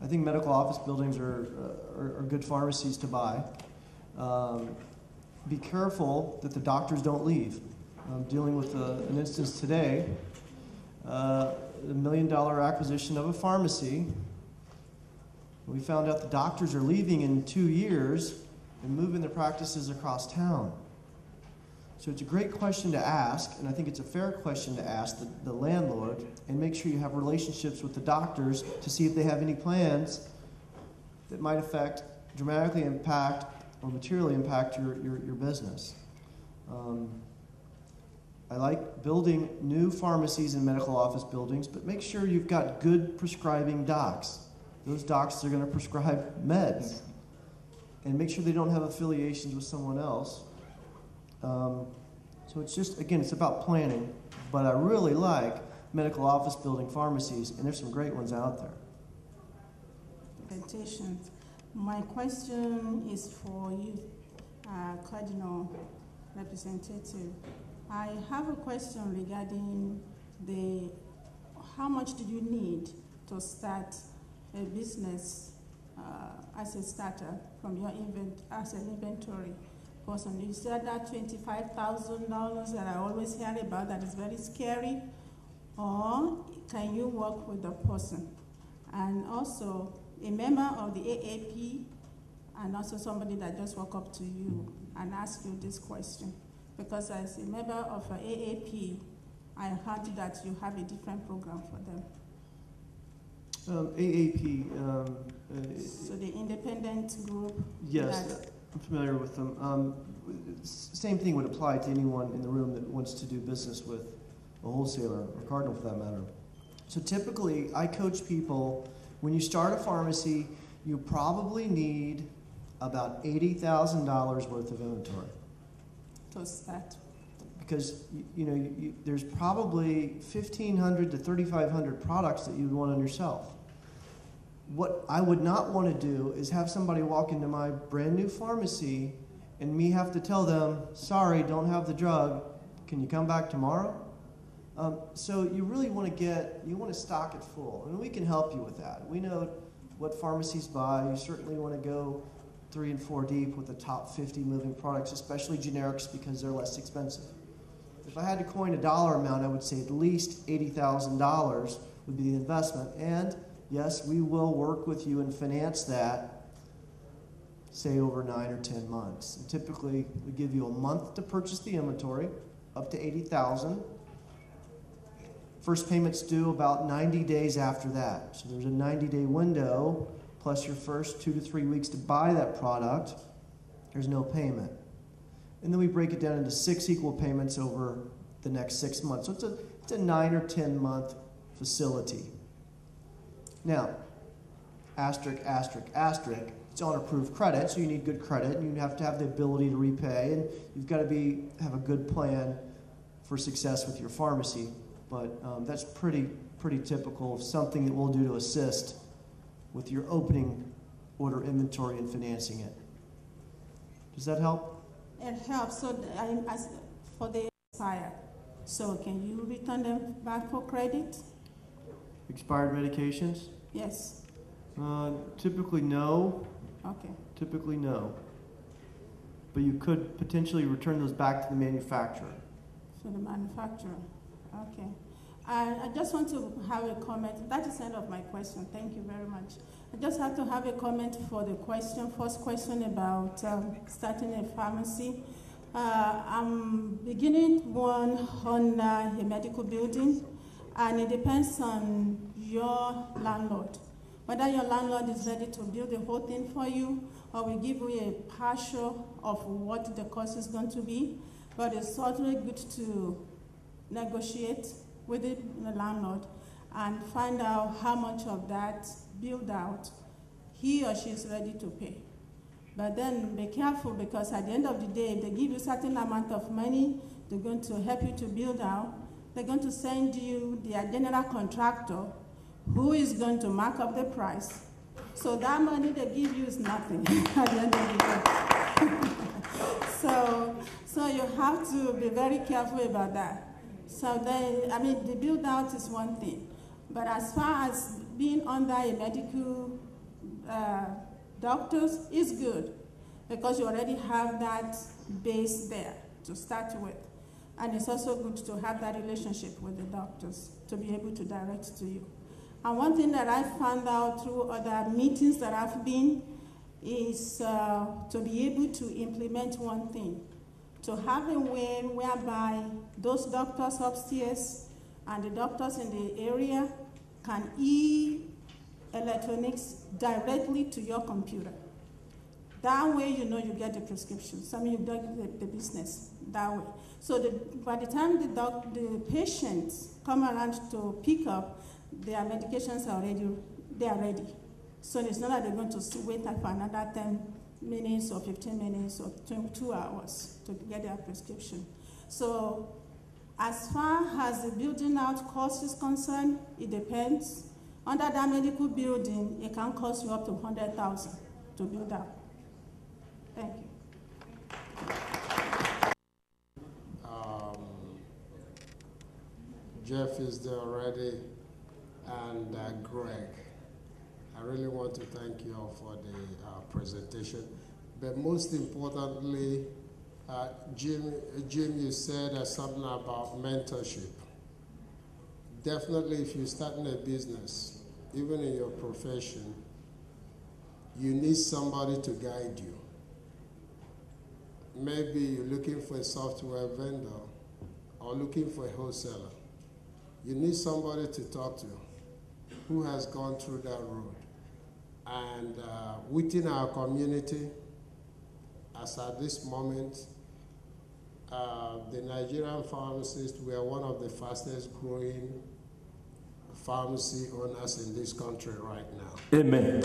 S1: I think medical office buildings are good pharmacies to buy. Be careful that the doctors don't leave. I'm dealing with an instance today, a $1 million acquisition of a pharmacy. We found out the doctors are leaving in 2 years and moving their practices across town. So it's a great question to ask, and I think it's a fair question to ask the landlord, and make sure you have relationships with the doctors to see if they have any plans that might dramatically impact or materially impact your business. I like building new pharmacies and medical office buildings, but make sure you've got good prescribing docs. Those docs are going to prescribe meds. And make sure they don't have affiliations with someone else. So it's just, again, it's about planning. But I really like medical office building pharmacies, and there's some great ones out there.
S9: Presentations. My question is for you, Cardinal Representative. I have a question regarding how much do you need to start a business as a starter from your as an inventory person? You said that $25,000 that I always hear about that is very scary, or can you work with the person? And also a member of the AAP, and also somebody that just walk up to you and ask you this question. Because as a member of AAP, I heard that you have a different program for them.
S1: AAP.
S9: So the independent group?
S1: Yes, I'm familiar with them. Same thing would apply to anyone in the room that wants to do business with a wholesaler, or Cardinal for that matter. So typically, I coach people, when you start a pharmacy, you probably need about $80,000 worth of inventory.
S9: To start.
S1: Because there's probably 1,500 to 3,500 products that you'd want on your shelf. What I would not want to do is have somebody walk into my brand new pharmacy and me have to tell them, sorry, don't have the drug, can you come back tomorrow? So you really want to stock it full, and we can help you with that. We know what pharmacies buy. You certainly want to go 3 and 4 deep with the top 50 moving products, especially generics, because they're less expensive. If I had to coin a dollar amount, I would say at least $80,000 would be the investment. And yes, we will work with you and finance that, say over 9 or 10 months. And typically, we give you a month to purchase the inventory, up to $80,000. First payment's due about 90 days after that. So there's a 90-day window, plus your first 2 to 3 weeks to buy that product. There's no payment. And then we break it down into 6 equal payments over the next 6 months. So it's a 9 or 10 month facility. Now, asterisk, asterisk, asterisk, it's on approved credit, so you need good credit, and you have to have the ability to repay, and you've got to have a good plan for success with your pharmacy. But that's pretty typical of something that we'll do to assist with your opening order inventory and financing it. Does that help?
S9: It helps. So for the expire, so can you return them back for credit?
S1: Expired medications?
S9: Yes.
S1: Typically no.
S9: Okay.
S1: Typically no. But you could potentially return those back to the manufacturer.
S9: So the manufacturer. Okay. I just want to have a comment. That is the end of my question. Thank you very much. I just have to have a comment for the first question about starting a pharmacy. I'm beginning one on a medical building, and it depends on your landlord. Whether your landlord is ready to build the whole thing for you, or we give you a partial of what the cost is going to be. But it's certainly good to negotiate with the landlord and find out how much of that build out he or she is ready to pay. But then be careful, because at the end of the day, if they give you a certain amount of money, they're going to help you to build out, they're going to send you their general contractor who is going to mark up the price. So that money they give you is nothing at the end of the day. So you have to be very careful about that. So the build out is one thing. But as far as being under a medical doctors is good because you already have that base there to start with. And it's also good to have that relationship with the doctors to be able to direct to you. And one thing that I found out through other meetings that I've been is to be able to implement one thing, to have a way whereby those doctors upstairs and the doctors in the area can electronics directly to your computer. That way you know you get the prescription. Some you get the business that way. So by the time the patients come around to pick up, their medications are ready. So it's not that they're going to wait for another 10 minutes or 15 minutes or 2 hours to get their prescription. So as far as the building out cost is concerned, it depends. Under that medical building, it can cost you up to $100,000 to build out. Thank you.
S10: Jeff is there already, and Greg. I really want to thank you all for the presentation. But most importantly, Jim, you said something about mentorship. Definitely, if you're starting a business, even in your profession, you need somebody to guide you. Maybe you're looking for a software vendor or looking for a wholesaler. You need somebody to talk to who has gone through that road. And within our community, as at this moment, the Nigerian pharmacists, we are one of the fastest growing pharmacy owners in this country right now.
S2: Amen.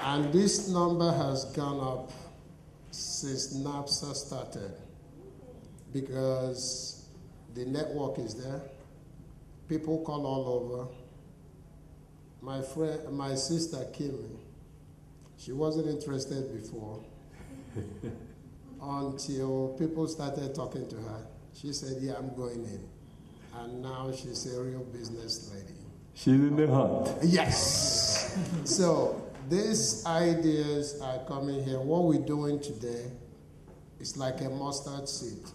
S10: And this number has gone up since NAPSA started because the network is there. People call all over. My sister Kim, she wasn't interested before until people started talking to her. She said, yeah, I'm going in. And now she's a real business lady.
S2: She's in the hunt.
S10: Yes. So these ideas are coming here. What we're doing today is like a mustard seed.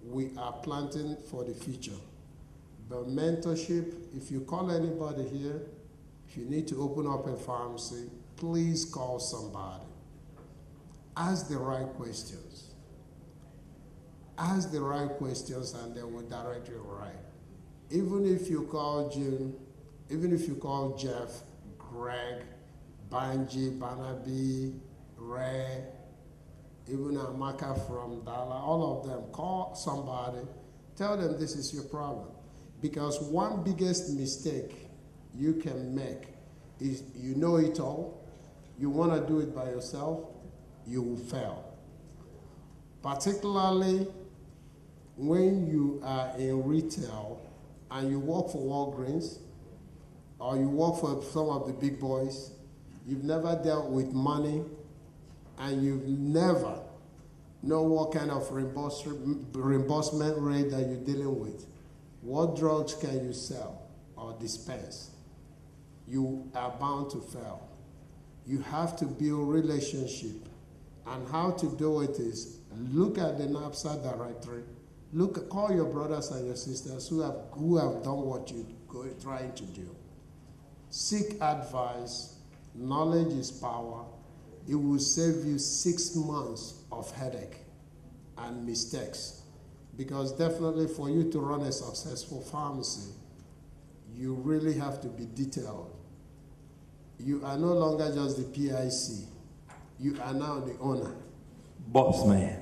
S10: We are planting for the future. But mentorship, if you call anybody here, if you need to open up a pharmacy, please call somebody. Ask the right questions. Ask the right questions and they will direct you right. Even if you call Jim, even if you call Jeff, Greg, Banji, Barnaby, Ray, even Amaka from Dala, all of them, call somebody, tell them this is your problem. Because one biggest mistake you can make is you know it all, you want to do it by yourself, you will fail. Particularly when you are in retail and you work for Walgreens or you work for some of the big boys, you've never dealt with money and you've never know what kind of reimbursement rate that you're dealing with. What drugs can you sell or dispense? You are bound to fail. You have to build relationship. And how to do it is look at the NAPSA directory. Call your brothers and your sisters who have done what you're trying to do. Seek advice. Knowledge is power. It will save you 6 months of headache and mistakes. Because definitely for you to run a successful pharmacy, you really have to be detailed. You are no longer just the PIC. You are now the owner.
S2: Boss man.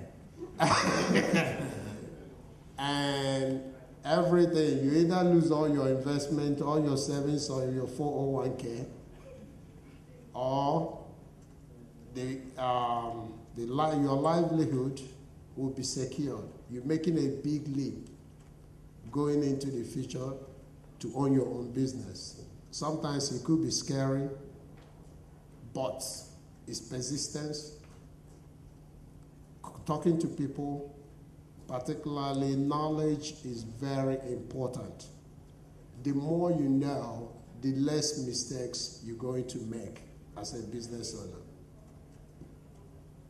S10: And everything, you either lose all your investment, all your savings, or your 401k, or your livelihood will be secured. You're making a big leap going into the future to own your own business. Sometimes it could be scary, but it's persistence, talking to people, particularly knowledge is very important. The more you know, the less mistakes you're going to make as a business owner.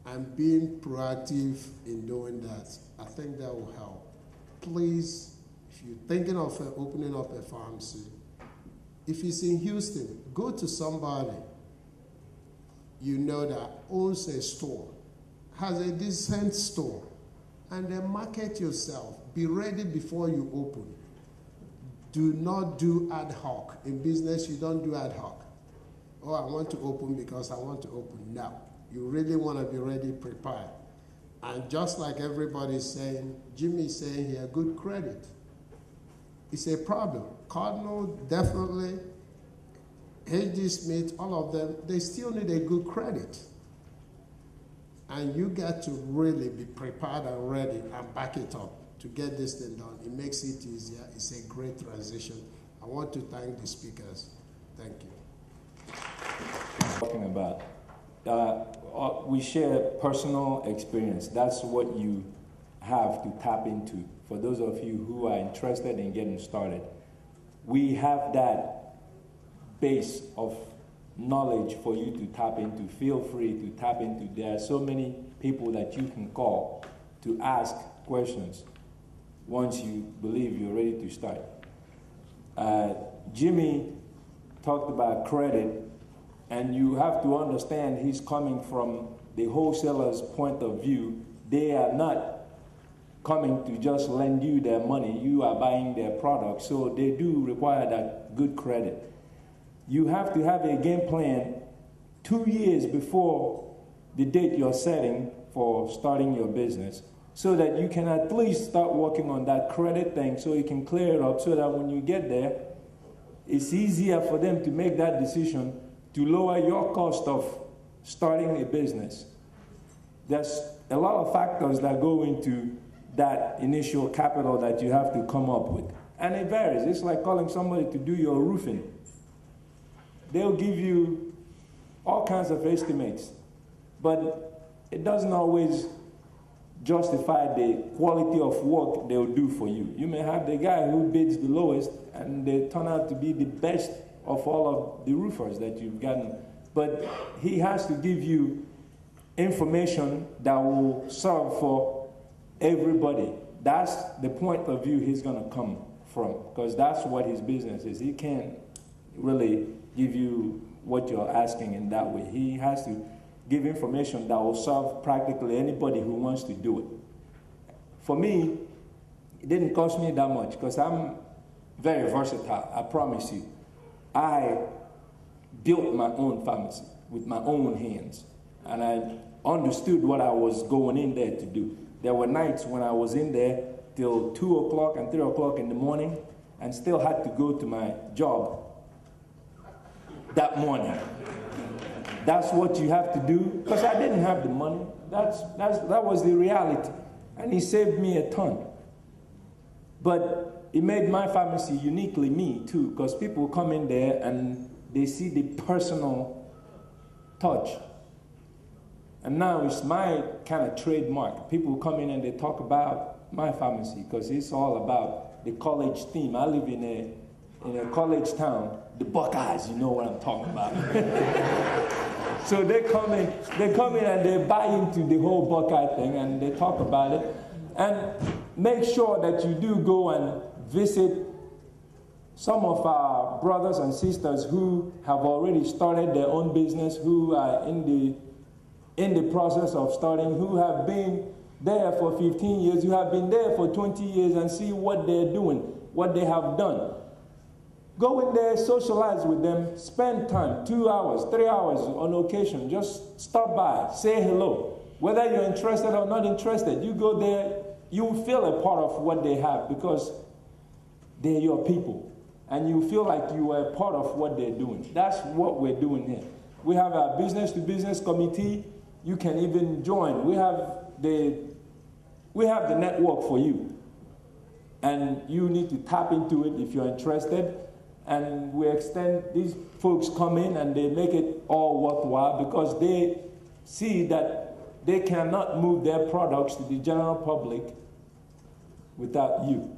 S10: And being proactive in doing that, I think that will help. Please, if you're thinking of opening up a pharmacy, if it's in Houston, go to somebody you know that owns a store, has a decent store, and then market yourself. Be ready before you open. Do not do ad hoc. In business, you don't do ad hoc. Oh, I want to open because I want to open. No. You really want to be ready, prepared. And just like everybody's saying, Jimmy is saying here, good credit. It's a problem. Cardinal, definitely, H.D. Smith, all of them, they still need a good credit. And you got to really be prepared and ready and back it up to get this thing done. It makes it easier. It's a great transition. I want to thank the speakers. Thank you.
S2: Talking about, we share personal experience. That's what you have to tap into. For those of you who are interested in getting started, we have that base of knowledge for you to tap into. Feel free to tap into. There are so many people that you can call to ask questions once you believe you're ready to start. Jimmy talked about credit, and you have to understand he's coming from the wholesaler's point of view. They are not coming to just lend you their money. You are buying their product, so they do require that good credit. You have to have a game plan 2 years before the date you're setting for starting your business, so that you can at least start working on that credit thing so you can clear it up, so that when you get there, it's easier for them to make that decision to lower your cost of starting a business. There's a lot of factors that go into that initial capital that you have to come up with. And it varies. It's like calling somebody to do your roofing. They'll give you all kinds of estimates, but it doesn't always justify the quality of work they'll do for you. You may have the guy who bids the lowest, and they turn out to be the best of all of the roofers that you've gotten. But he has to give you information that will serve for everybody. That's the point of view he's going to come from, because that's what his business is. He can't really give you what you're asking in that way. He has to give information that will serve practically anybody who wants to do it. For me, it didn't cost me that much because I'm very versatile, I promise you. I built my own pharmacy with my own hands, and I understood what I was going in there to do. There were nights when I was in there till 2 o'clock and 3 o'clock in the morning and still had to go to my job that morning. That's what you have to do, because I didn't have the money. That was the reality. And he saved me a ton. But it made my pharmacy uniquely me, too, because people come in there and they see the personal touch. And now it's my kind of trademark. People come in and they talk about my pharmacy because it's all about the college theme. I live in a college town, the Buckeyes, you know what I'm talking about. So they come in and they buy into the whole Buckeye thing and they talk about it. And make sure that you do go and visit some of our brothers and sisters who have already started their own business, who are in the process of starting, who have been there for 15 years, who have been there for 20 years, and see what they're doing, what they have done. Go in there, socialize with them, spend time, 2 hours, 3 hours on occasion. Just stop by, say hello. Whether you're interested or not interested, you go there, you feel a part of what they have because they're your people. And you feel like you are a part of what they're doing. That's what we're doing here. We have a business-to-business committee. You can even join. We have the we have the network for you. And you need to tap into it if you're interested. And we extend, these folks come in and they make it all worthwhile because they see that they cannot move their products to the general public without you.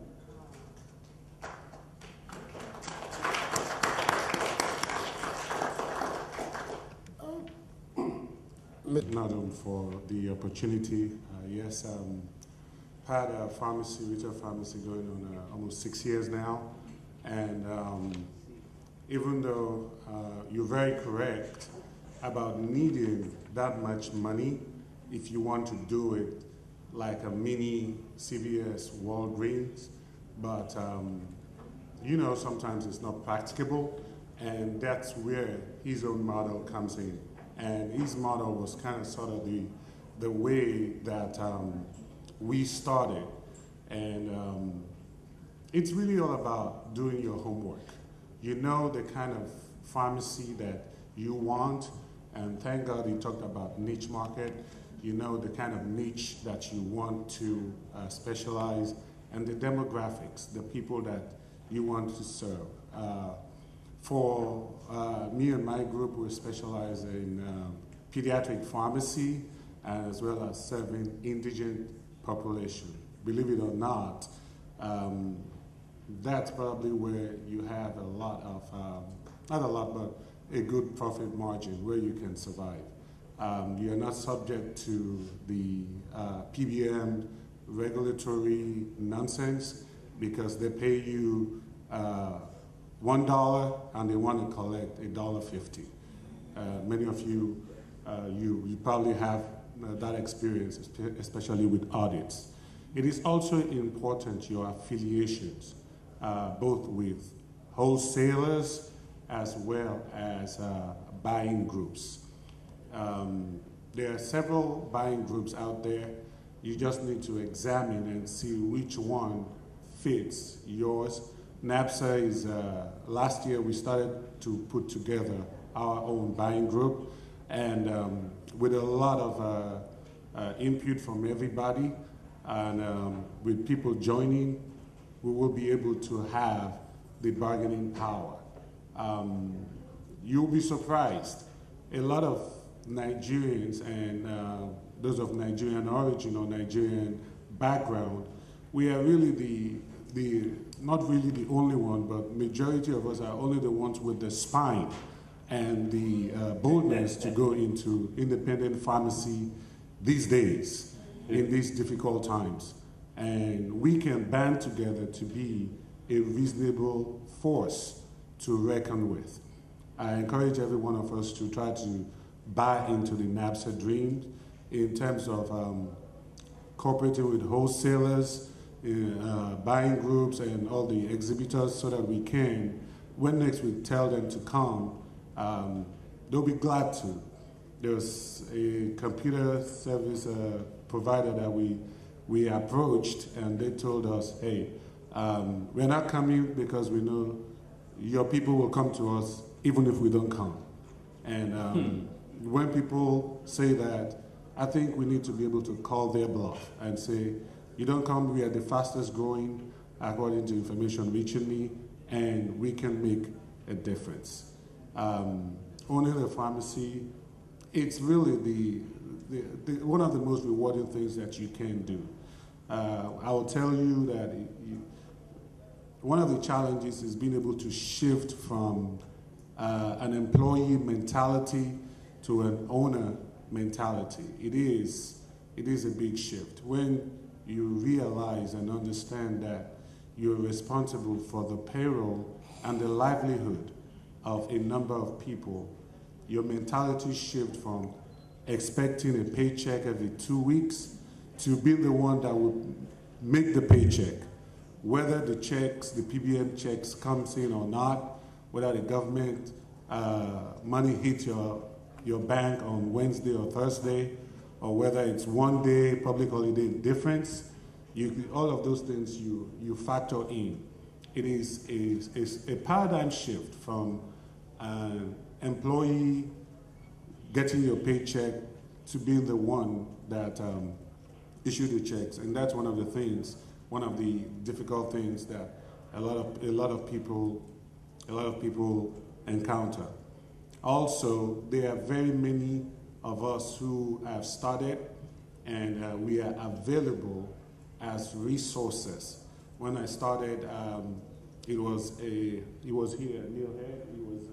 S11: Madam, for the opportunity. Yes, had a pharmacy, retail pharmacy going on almost 6 years now. And even though you're very correct about needing that much money if you want to do it like a mini CVS Walgreens, but you know, sometimes it's not practicable, and that's where his own model comes in. And his model was kind of sort of the way that we started. And it's really all about doing your homework. You know the kind of pharmacy that you want, and thank God he talked about niche market. You know the kind of niche that you want to specialize, and the demographics, the people that you want to serve. For me and my group, we specialize in pediatric pharmacy as well as serving indigent population. Believe it or not, that's probably where you have a lot of, not a lot, but a good profit margin where you can survive. You're not subject to the PBM regulatory nonsense because they pay you $1 and they want to collect $1.50. Many of you, you probably have that experience, especially with audits. It is also important your affiliations, both with wholesalers as well as buying groups. There are several buying groups out there. You just need to examine and see which one fits yours. NABSA is, last year we started to put together our own buying group, and with a lot of input from everybody, and with people joining, we will be able to have the bargaining power. You'll be surprised. A lot of Nigerians and those of Nigerian origin or Nigerian background, we are really not really the only one, but majority of us are only the ones with the spine and the boldness to go into independent pharmacy these days, in these difficult times. And we can band together to be a reasonable force to reckon with. I encourage every one of us to try to buy into the NABSA dream in terms of cooperating with wholesalers, buying groups, and all the exhibitors so that we can, when next we tell them to come, they'll be glad to. There's a computer service provider that we approached, and they told us, hey, we're not coming because we know your people will come to us even if we don't come. And when people say that, I think we need to be able to call their bluff and say, you don't come, we are the fastest growing according to information reaching me, and we can make a difference. Owning a pharmacy, it's really one of the most rewarding things that you can do. I will tell you that one of the challenges is being able to shift from an employee mentality to an owner mentality. It is a big shift. When you realize and understand that you're responsible for the payroll and the livelihood of a number of people, your mentality shifts from expecting a paycheck every 2 weeks to being the one that will make the paycheck. Whether the checks, the PBM checks comes in or not, whether the government money hits your bank on Wednesday or Thursday, or whether it's one day public holiday difference, all of those things you factor in. It is a paradigm shift from an employee getting your paycheck to being the one that issue the checks, and that's one of the things, one of the difficult things that a lot of people encounter. Also, there are very many of us who have started, and we are available as resources. When I started, he was here, Neil Head. He was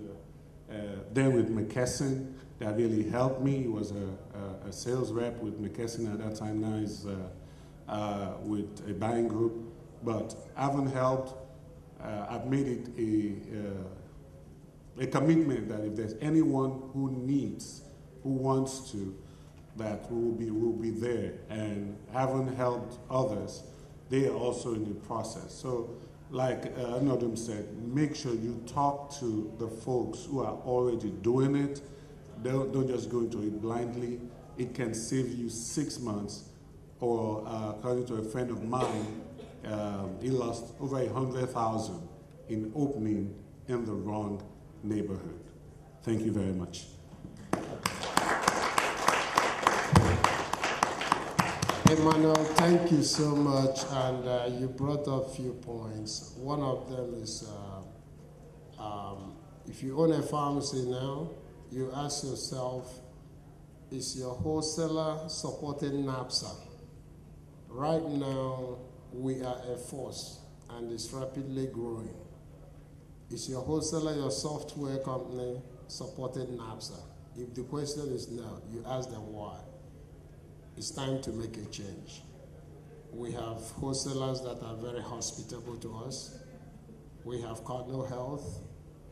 S11: there with McKesson. That really helped me. He was a sales rep with McKesson at that time. Now he's with a buying group. But I haven't helped. I've made it a commitment that if there's anyone who needs, who wants to, that will be there. And haven't helped others, they are also in the process. So, like Anodum said, make sure you talk to the folks who are already doing it. Don't just go into it blindly. It can save you 6 months. Or according to a friend of mine, he lost over 100,000 in opening in the wrong neighborhood. Thank you very much.
S10: Emmanuel, thank you so much, and you brought up a few points. One of them is if you own a pharmacy now, you ask yourself, is your wholesaler supporting NAPSA? Right now, we are a force, and it's rapidly growing. Is your wholesaler, your software company, supporting NAPSA? If the question is no, you ask them why. It's time to make a change. We have wholesalers that are very hospitable to us. We have Cardinal Health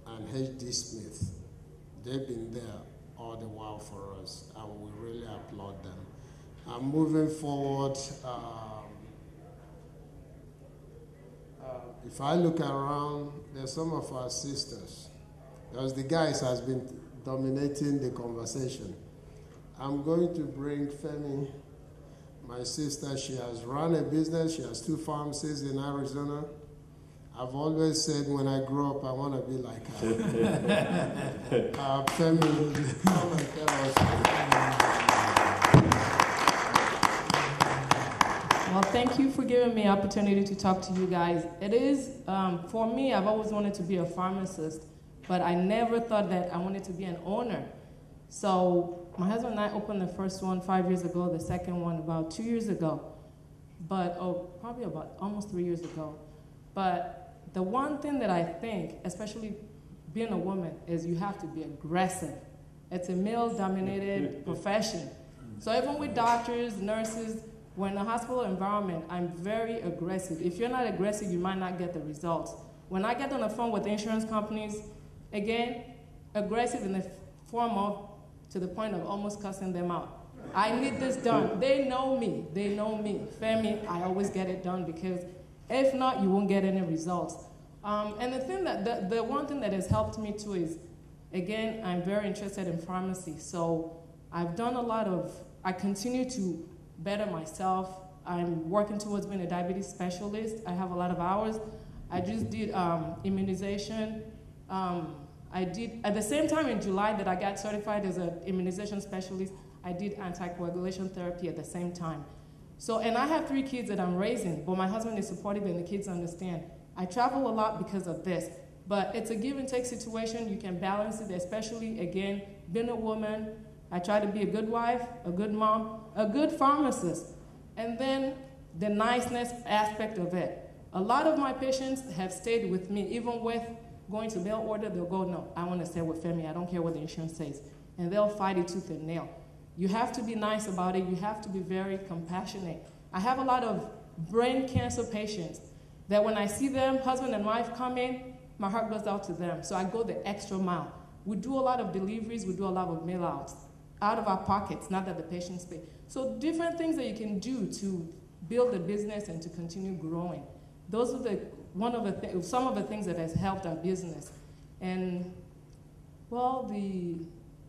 S10: and HD Smith. They've been there all the while for us, and we really applaud them. And moving forward, if I look around, there's some of our sisters, because the guys has been dominating the conversation. I'm going to bring Femi, my sister. She has run a business. She has 2 pharmacies in Arizona. I've always said when I grow up, I want to be like her. Femi, come and tell us.
S12: Well, thank you for giving me the opportunity to talk to you guys. It is, for me, I've always wanted to be a pharmacist, but I never thought that I wanted to be an owner. So my husband and I opened the first one 5 years ago, the second one about 2 years ago, probably about almost 3 years ago. But the one thing that I think, especially being a woman, is you have to be aggressive. It's a male-dominated profession. So even with doctors, nurses, when in a hospital environment, I'm very aggressive. If you're not aggressive, you might not get the results. When I get on the phone with insurance companies, again, aggressive in the form of, to the point of almost cussing them out. I need this done. They know me. They know me. Femi, I always get it done, because if not, you won't get any results. And the thing that, the one thing that has helped me too is, again, I'm very interested in pharmacy. So I've done a lot of, I continue to better myself. I'm working towards being a diabetes specialist. I have a lot of hours. I just did immunization. I did, at the same time in July that I got certified as an immunization specialist, I did anticoagulation therapy at the same time. So, and I have 3 kids that I'm raising, but my husband is supportive and the kids understand. I travel a lot because of this, but it's a give and take situation. You can balance it, especially, again, being a woman. I try to be a good wife, a good mom, a good pharmacist, and then the niceness aspect of it. A lot of my patients have stayed with me, even with going to mail order, they'll go, no, I want to stay with Femi, I don't care what the insurance says. And they'll fight it tooth and nail. You have to be nice about it, you have to be very compassionate. I have a lot of brain cancer patients that when I see them, husband and wife come in, my heart goes out to them. So I go the extra mile. We do a lot of deliveries, we do a lot of mail outs, out of our pockets, not that the patients pay. So different things that you can do to build a business and to continue growing. Those are some of the things that has helped our business. And, well, the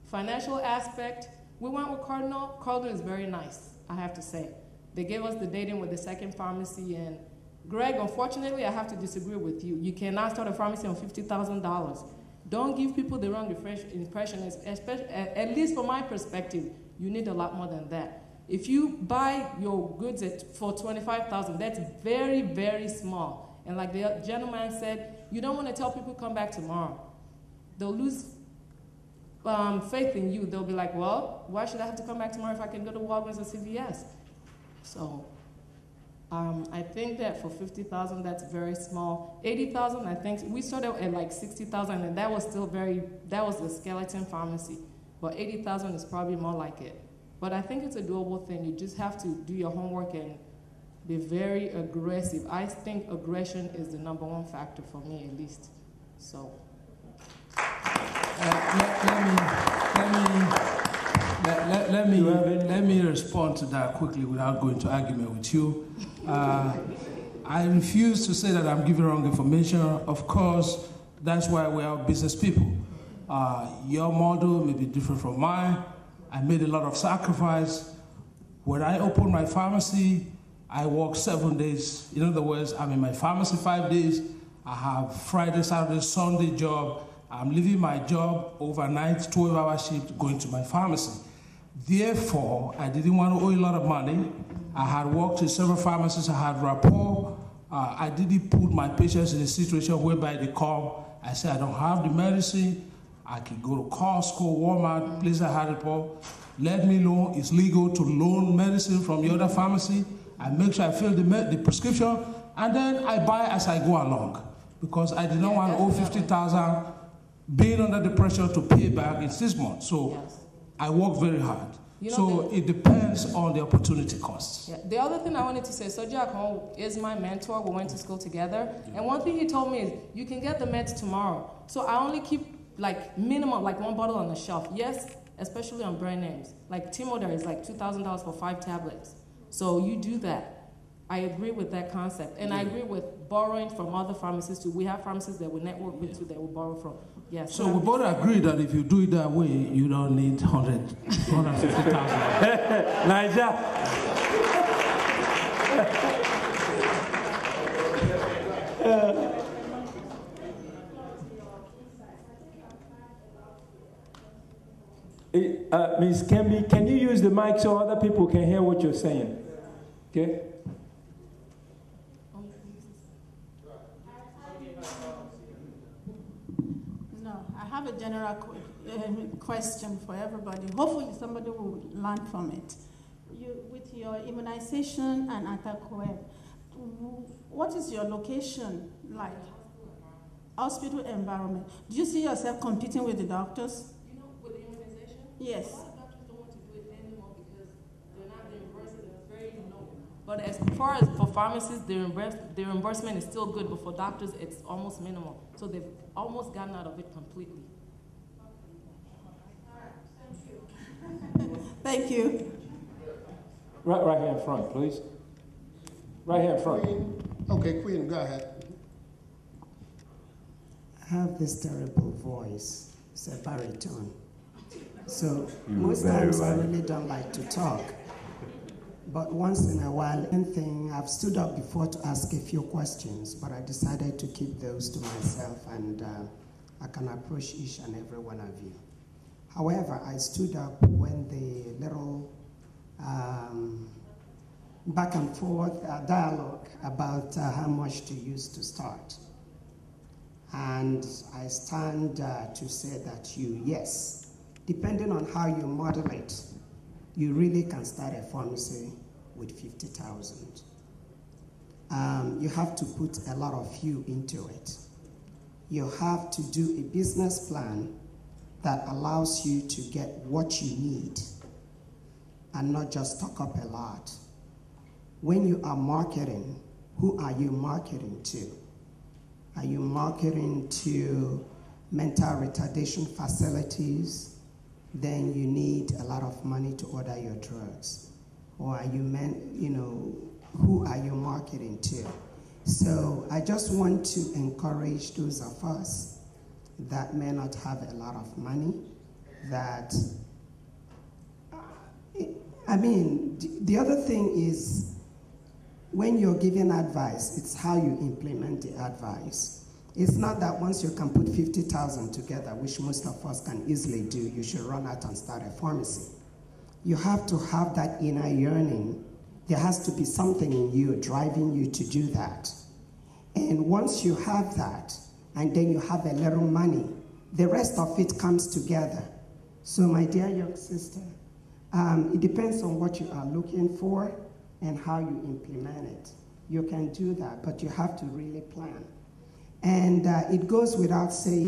S12: financial aspect, we went with Cardinal. Cardinal is very nice, I have to say. They gave us the dating with the second pharmacy, and Greg, unfortunately, I have to disagree with you. You cannot start a pharmacy on $50,000. Don't give people the wrong impression, especially, at least from my perspective, you need a lot more than that. If you buy your goods for $25,000, that's very, very small. And like the gentleman said, you don't want to tell people come back tomorrow. They'll lose faith in you. They'll be like, well, why should I have to come back tomorrow if I can go to Walgreens or CVS? So I think that for $50,000, that's very small. $80,000, I think we started at like $60,000, and that was still that was the skeleton pharmacy. But $80,000 is probably more like it. But I think it's a doable thing. You just have to do your homework and be very aggressive. I think aggression is the #1 factor for me, at least. So.
S4: Let me respond to that quickly without going to argument with you. I refuse to say that I'm giving wrong information. Of course, that's why we are business people. Your model may be different from mine. I made a lot of sacrifice. When I opened my pharmacy, I work 7 days. In other words, I'm in my pharmacy 5 days. I have Friday, Saturday, Sunday job. I'm leaving my job overnight, 12-hour shift, going to my pharmacy. Therefore, I didn't want to owe a lot of money. I had worked in several pharmacies. I had rapport. I didn't put my patients in a situation whereby they come. I said, I don't have the medicine. I can go to Costco, Walmart, place I had rapport. Let me know. It's legal to loan medicine from the other pharmacy. I make sure I fill the prescription, and then I buy as I go along, because I did not want to owe $50,000 being under the pressure to pay back in 6 months. So I work very hard. So it depends on the opportunity costs.
S12: Yeah. The other thing I wanted to say, Soji Akon is my mentor. We went to school together. And one thing he told me is, you can get the meds tomorrow. So I only keep like minimum, like 1 bottle on the shelf. Yes, especially on brand names. Like Timoder is like $2,000 for 5 tablets. So you do that. I agree with that concept. And I agree with borrowing from other pharmacies too. We have pharmacies that we network with too that we borrow from. Yes.
S4: So we both agree that if you do it that way, you don't need 150,000.
S2: Niger. Ms. Kemby, can you use the mic so other people can hear what you're saying? Okay?
S9: No, I have a general question for everybody. Hopefully somebody will learn from it. With your immunization and AttackWeb, what is your location like? Hospital environment. Do you see yourself competing with the doctors?
S12: You know, with the immunization?
S9: Yes.
S12: A lot of doctors don't want to do it anymore because they're not reimbursing. It's very low. But as far as for pharmacists, the reimbursement is still good, but for doctors, it's almost minimal. So they've almost gotten out of it completely.
S9: Thank you.
S2: Right here in front, please. Right here in front.
S10: Okay, Queen, go ahead.
S13: I have this terrible voice. It's a baritone. So most times I really don't like to talk. But once in a while, I've stood up before to ask a few questions, but I decided to keep those to myself, and I can approach each and every one of you. However, I stood up when the little back and forth dialogue about how much to use to start. And I stand to say that yes, depending on how you model it, you really can start a pharmacy with 50,000. You have to put a lot of you into it. You have to do a business plan that allows you to get what you need and not just stock up a lot. When you are marketing, who are you marketing to? Are you marketing to mental retardation facilities? Then you need a lot of money to order your drugs. Or are you who are you marketing to? So I just want to encourage those of us that may not have a lot of money, that, the other thing is, when you're giving advice, it's how you implement the advice. It's not that once you can put 50,000 together, which most of us can easily do, you should run out and start a pharmacy. you have to have that inner yearning. There has to be something in you driving you to do that. And once you have that, and then you have a little money, the rest of it comes together. So my dear young sister, it depends on what you are looking for and how you implement it. You can do that, but you have to really plan. And it goes without saying,